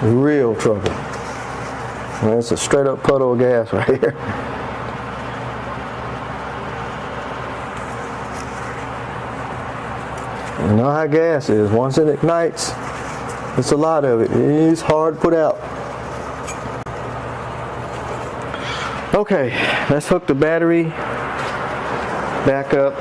Real trouble. Man, it's a straight up puddle of gas right here. You know how gas is. Once it ignites, It's a lot of it. It's hard to put out. Okay, let's hook the battery back up.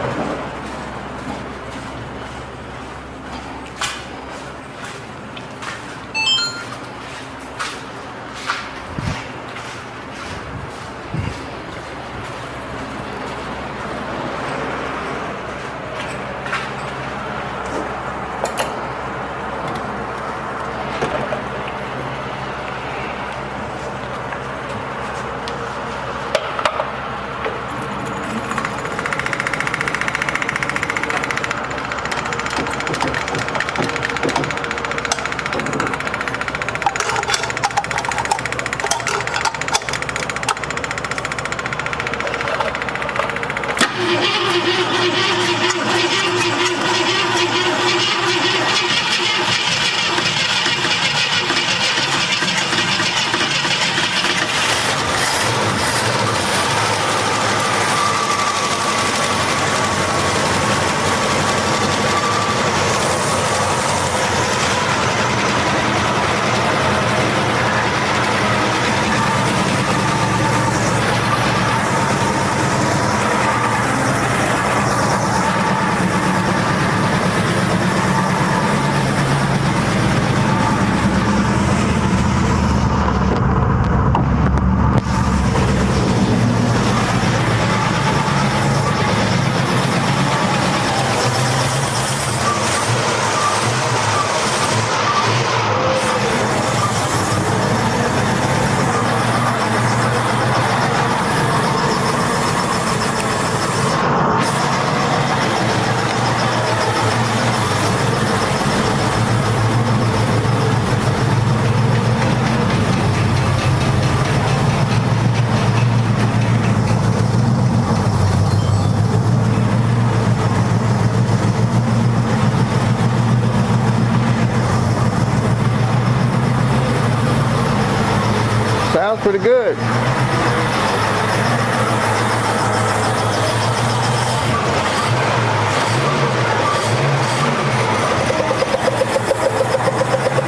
Sounds pretty good.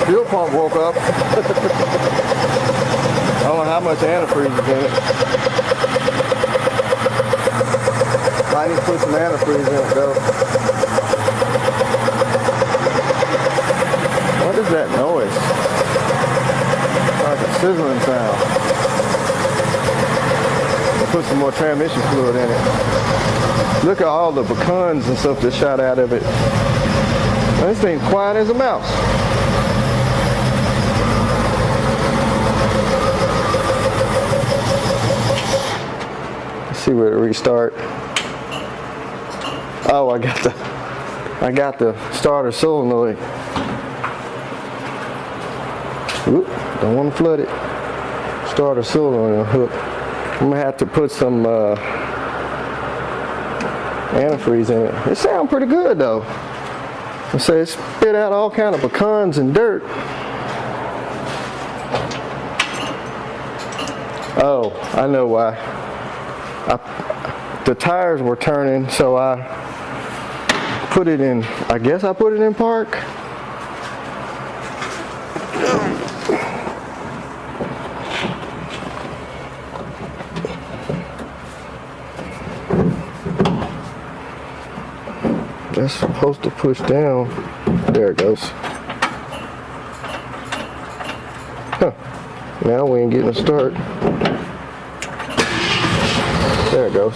Fuel pump woke up. I don't know how much antifreeze is in it. I need to put some antifreeze in it though. What is that noise? Like a sizzling sound. I'll put some more transmission fluid in it. Look at all the pecans and stuff that shot out of it. This thing's quiet as a mouse. Let's see where to restart. Oh, I got the starter solenoid. Oop, don't want to flood it. Starter solenoid hook. I'm gonna have to put some antifreeze in it. It sounds pretty good though. I say it spit out all kind of pecans and dirt. Oh, I know why. The tires were turning, so I put it in, I guess I put it in park. That's supposed to push down. There it goes. Huh. Now we ain't getting a start. There it goes.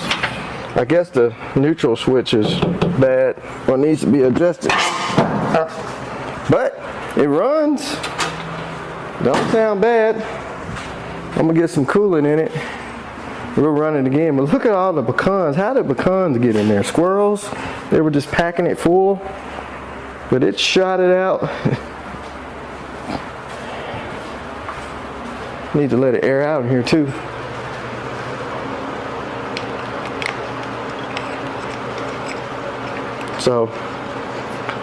I guess the neutral switch is bad or needs to be adjusted. But it runs. Don't sound bad. I'm gonna get some coolant in it. We'll run it again. But look at all the pecans. How did pecans get in there? Squirrels? They were just packing it full. But it shot it out. Need to let it air out in here too. So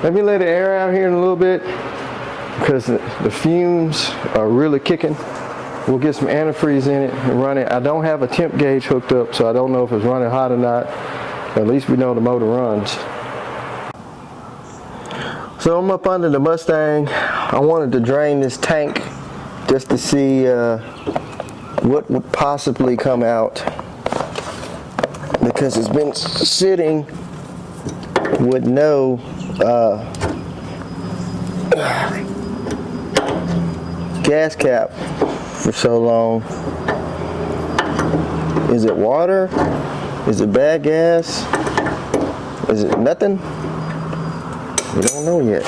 let me let it air out here in a little bit because the fumes are really kicking. We'll get some antifreeze in it and run it. I don't have a temp gauge hooked up, so I don't know if it's running hot or not. At least we know the motor runs. So I'm up under the Mustang I wanted to drain this tank just to see what would possibly come out, because it's been sitting with no gas cap for so long. Is it water? Is it bad gas? Is it nothing? We don't know yet.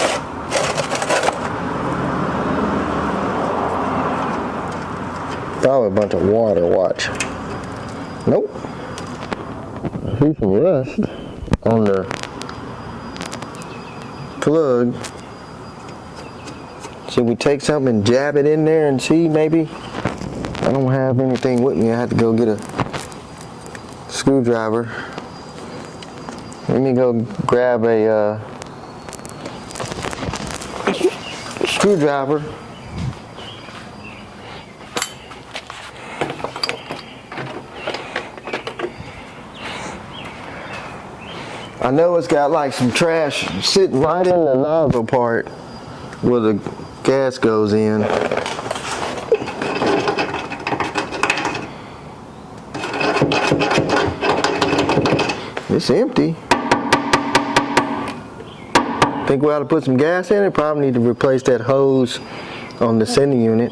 Probably a bunch of water, watch. Nope. I see some rust on the plug. Should we take something and jab it in there and see maybe? I don't have anything with me. I have to go get a screwdriver. Let me go grab a screwdriver. I know it's got like some trash sitting right in the nozzle part where the gas goes in. It's empty. Think we ought to put some gas in it? Probably need to replace that hose on the sending unit.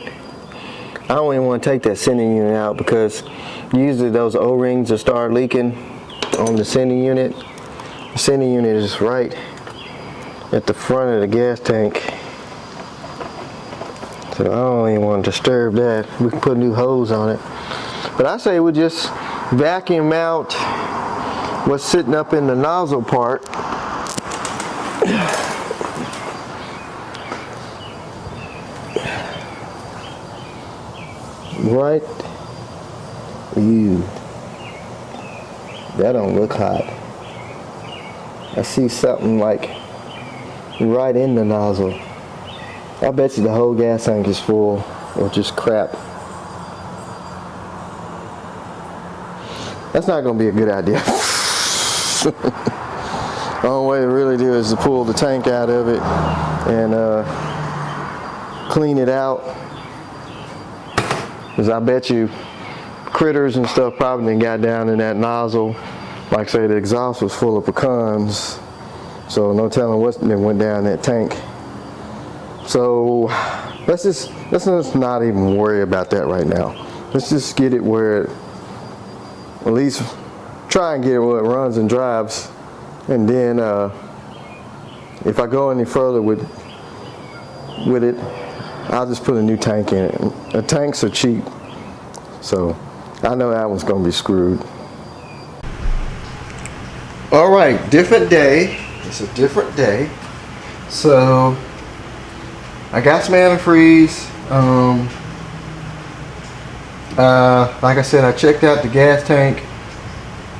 I don't even want to take that sending unit out because usually those O-rings will start leaking on the sending unit. The sending unit is right at the front of the gas tank. So I don't even want to disturb that. We can put a new hose on it. But I say we just vacuum out what's sitting up in the nozzle part. Right. Ew. That don't look hot. I see something like right in the nozzle. I bet you the whole gas tank is full or just crap. That's not going to be a good idea. The only way to really do it is to pull the tank out of it and clean it out. Because I bet you critters and stuff probably got down in that nozzle. Like say the exhaust was full of pecans. So no telling what went down that tank. So let's just not even worry about that right now. Let's just get it where it, at least try and get it where it runs and drives. And then if I go any further with it, I'll just put a new tank in it. The tanks are cheap, so I know that one's gonna be screwed. All right, different day. It's a different day. So I got some antifreeze. Like I said, I checked out the gas tank.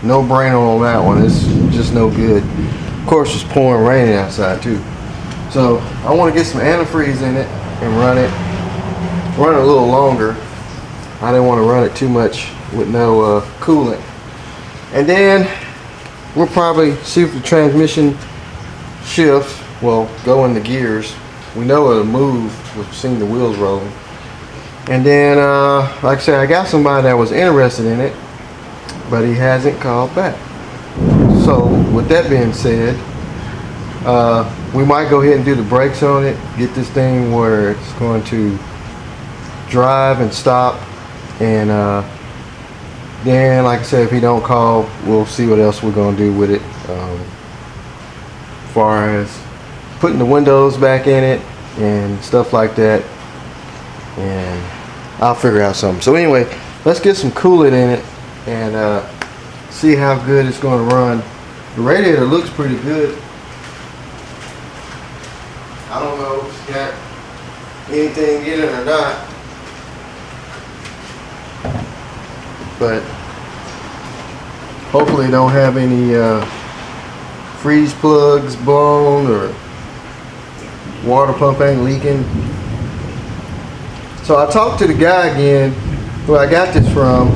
No brainer on that one. It's just no good. Of course, it's pouring rain outside too. So I want to get some antifreeze in it and run it a little longer. I didn't want to run it too much with no coolant. And then we'll probably see if the transmission shifts. Well, go in the gears. We know it'll move. We've seen the wheels rolling. And then, like I said, I got somebody that was interested in it, but he hasn't called back. So with that being said, we might go ahead and do the brakes on it, get this thing where it's going to drive and stop, and then like I said, if he don't call, we'll see what else we're going to do with it, as far as putting the windows back in it and stuff like that, and I'll figure out something. So anyway, let's get some coolant in it and see how good it's going to run. The radiator looks pretty good. I don't know if it's got anything in it or not, but hopefully it don't have any freeze plugs blown or water pump ain't leaking. So I talked to the guy again who I got this from,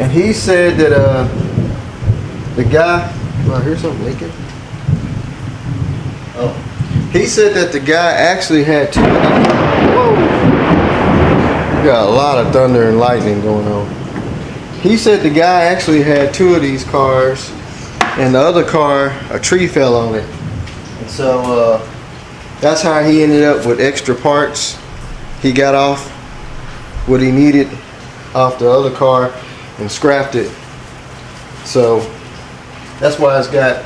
and he said that the guy, well, here's something leaking. Oh, He said that the guy actually had two of these. Whoa! We got a lot of thunder and lightning going on. He said the guy actually had two of these cars, and the other car, a tree fell on it. And so that's how he ended up with extra parts. He got off what he needed off the other car and scrapped it. So that's why it's got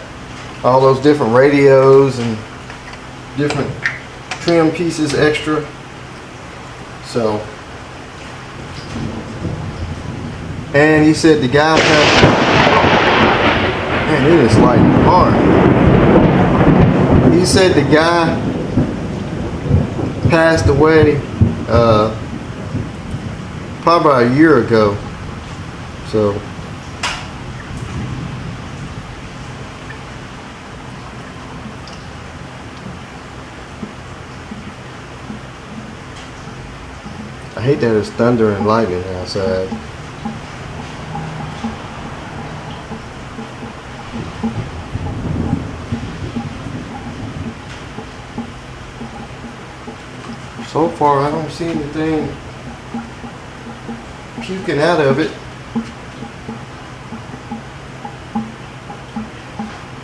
all those different radios and different trim pieces extra. So, and he said the guy passed. Man, it is like hard. He said the guy passed away probably about a year ago. So I hate that it's thunder and lightning outside. So far, I don't see anything puking out of it.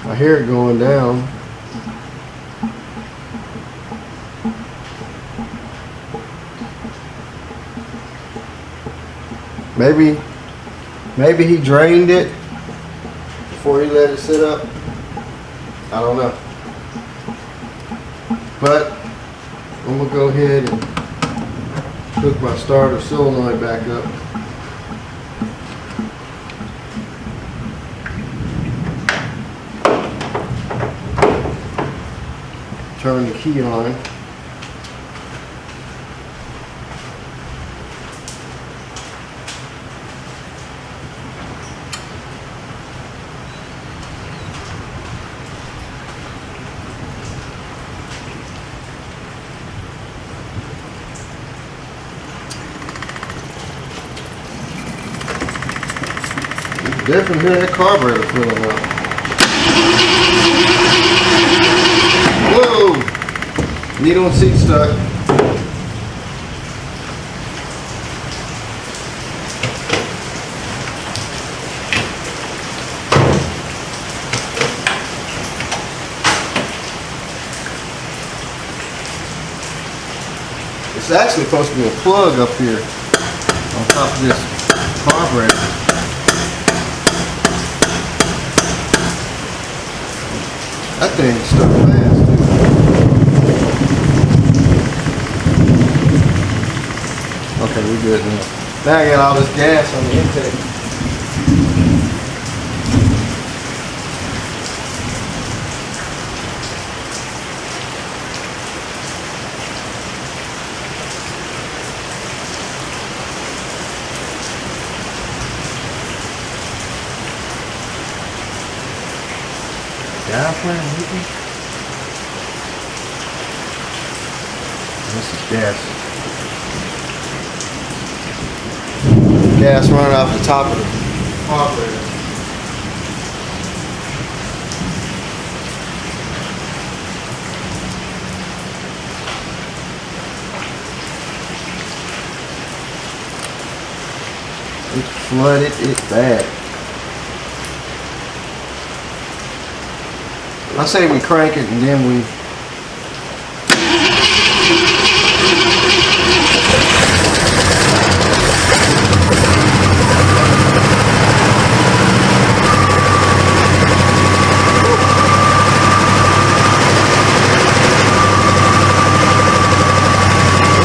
I hear it going down. Maybe he drained it before he let it sit up. I don't know. But I'm gonna go ahead and hook my starter solenoid back up. Turn the key on. Definitely hear that carburetor filling up. Whoa! Needle and seat stuck. It's actually supposed to be a plug up here on top of this carburetor. That thing stuck fast, too. Okay, we're good now. Now I got all this gas on the intake. Diaphragm leaking? This is gas. Gas running off the top of the carburetor. It flooded it bad. I say we crank it and then we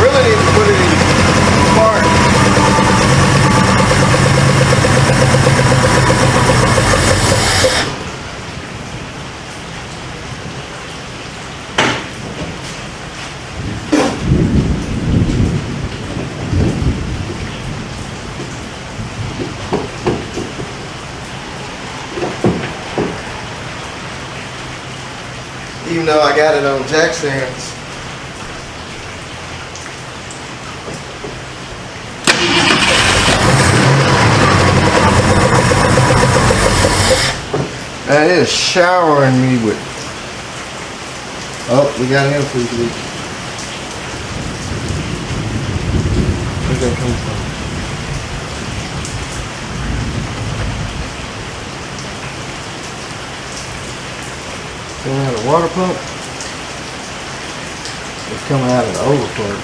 really need to put it in park. Even though I got it on jack stands. And it is showering me with Oh, we got antifreeze leak. Where's that coming from? Coming out of the water pump? It's coming out of the overflow.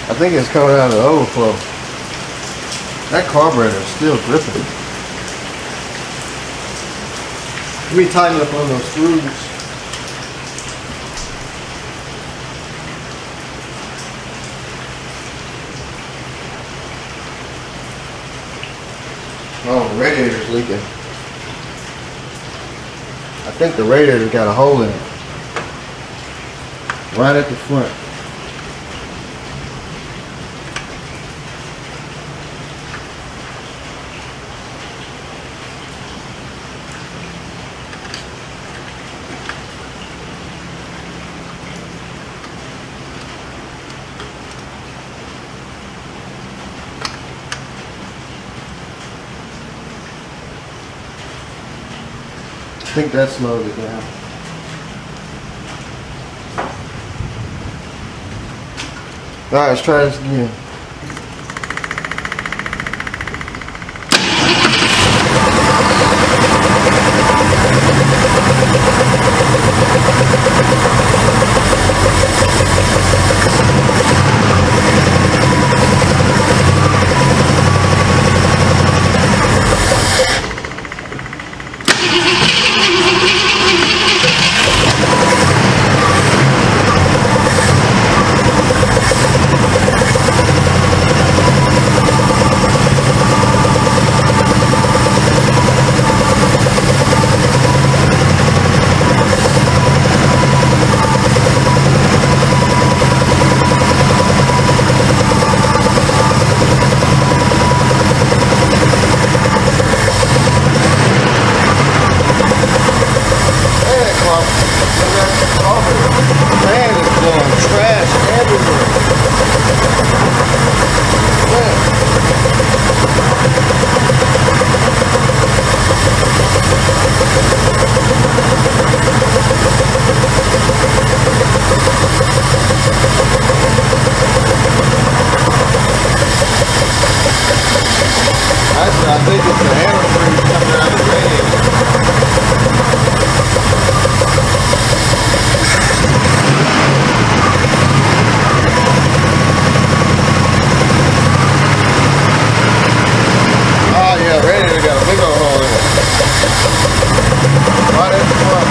I think it's coming out of the overflow. That carburetor is still gripping. Let me tighten up on those screws. Oh, the radiator's leaking. I think the radiator's got a hole in it. Right at the front. I think that slowed it down. Alright, let's try this again. I think it's the antifreeze coming out of the radiator. Oh yeah, radiator got a big old hole in it. Right at the front.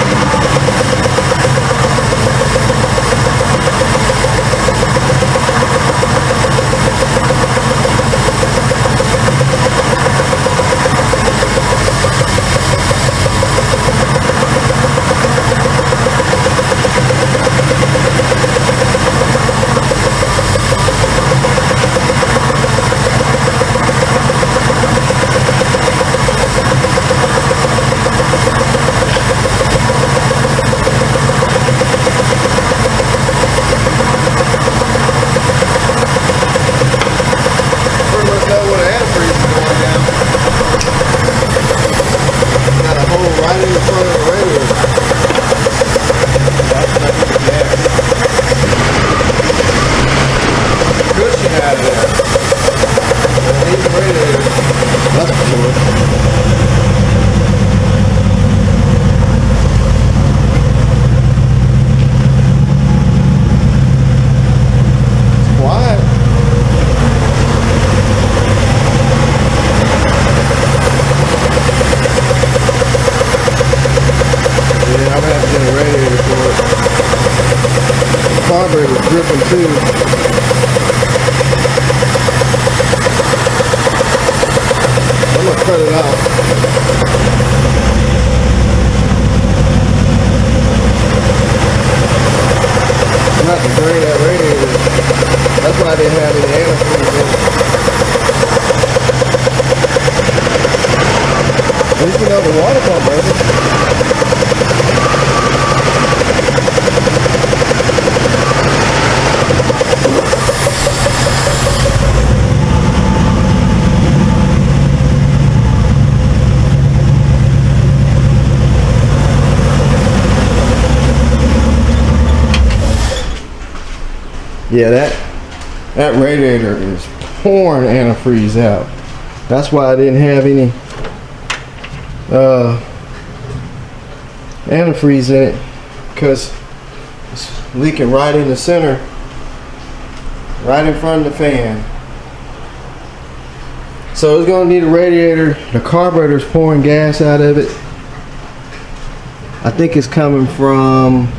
Carburetor's dripping too. I'm gonna cut it off. I'm gonna have to drain that radiator. That's why I didn't have any antifreeze in it. At least you know the water pump, baby. Yeah, that radiator is pouring antifreeze out. That's why I didn't have any antifreeze in it, because it's leaking right in the center, right in front of the fan. So it's gonna need a radiator. The carburetor's pouring gas out of it. I think it's coming from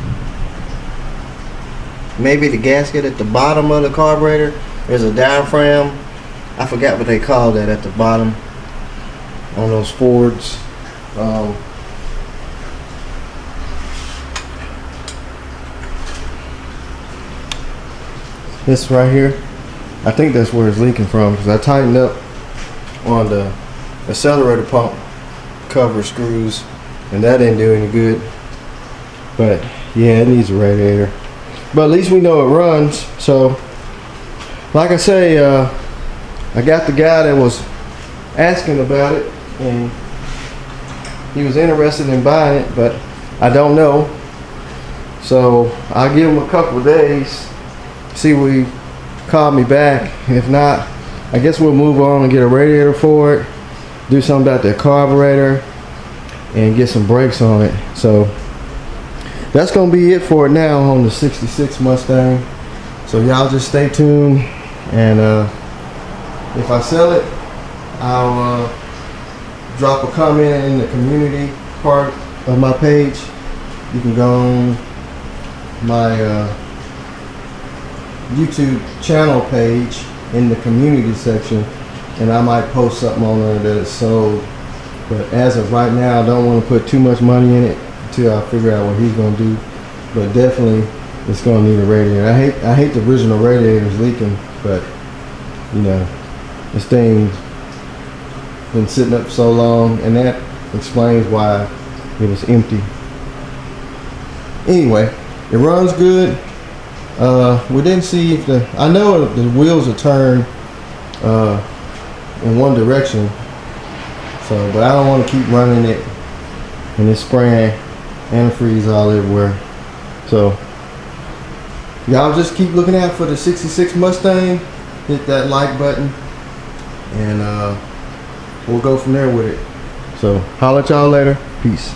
maybe the gasket at the bottom of the carburetor. There's a diaphragm. I forgot what they call that at the bottom on those Fords. This right here, I think that's where it's leaking from, because I tightened up on the accelerator pump cover screws and that didn't do any good. But yeah, it needs a radiator, but at least we know it runs. So like I say, I got the guy that was asking about it and he was interested in buying it, but I don't know. So I'll give him a couple of days, see if he call me back. If not, I guess we'll move on and get a radiator for it, do something about the carburetor, and get some brakes on it. So that's gonna be it for it now on the 66 Mustang. So y'all just stay tuned, and if I sell it, I'll drop a comment in the community part of my page. You can go on my YouTube channel page in the community section, and I might post something on there that is sold. But as of right now, I don't want to put too much money in it until I figure out what he's gonna do. But definitely it's gonna need a radiator. I hate the original radiators leaking, but you know, this thing's been sitting up so long, and that explains why it was empty. Anyway, it runs good. We didn't see if I know the wheels will turn in one direction, so, but I don't want to keep running it and it's spraying antifreeze all everywhere. So y'all just keep looking out for the 66 Mustang. Hit that like button, and we'll go from there with it. So holler at y'all later. Peace.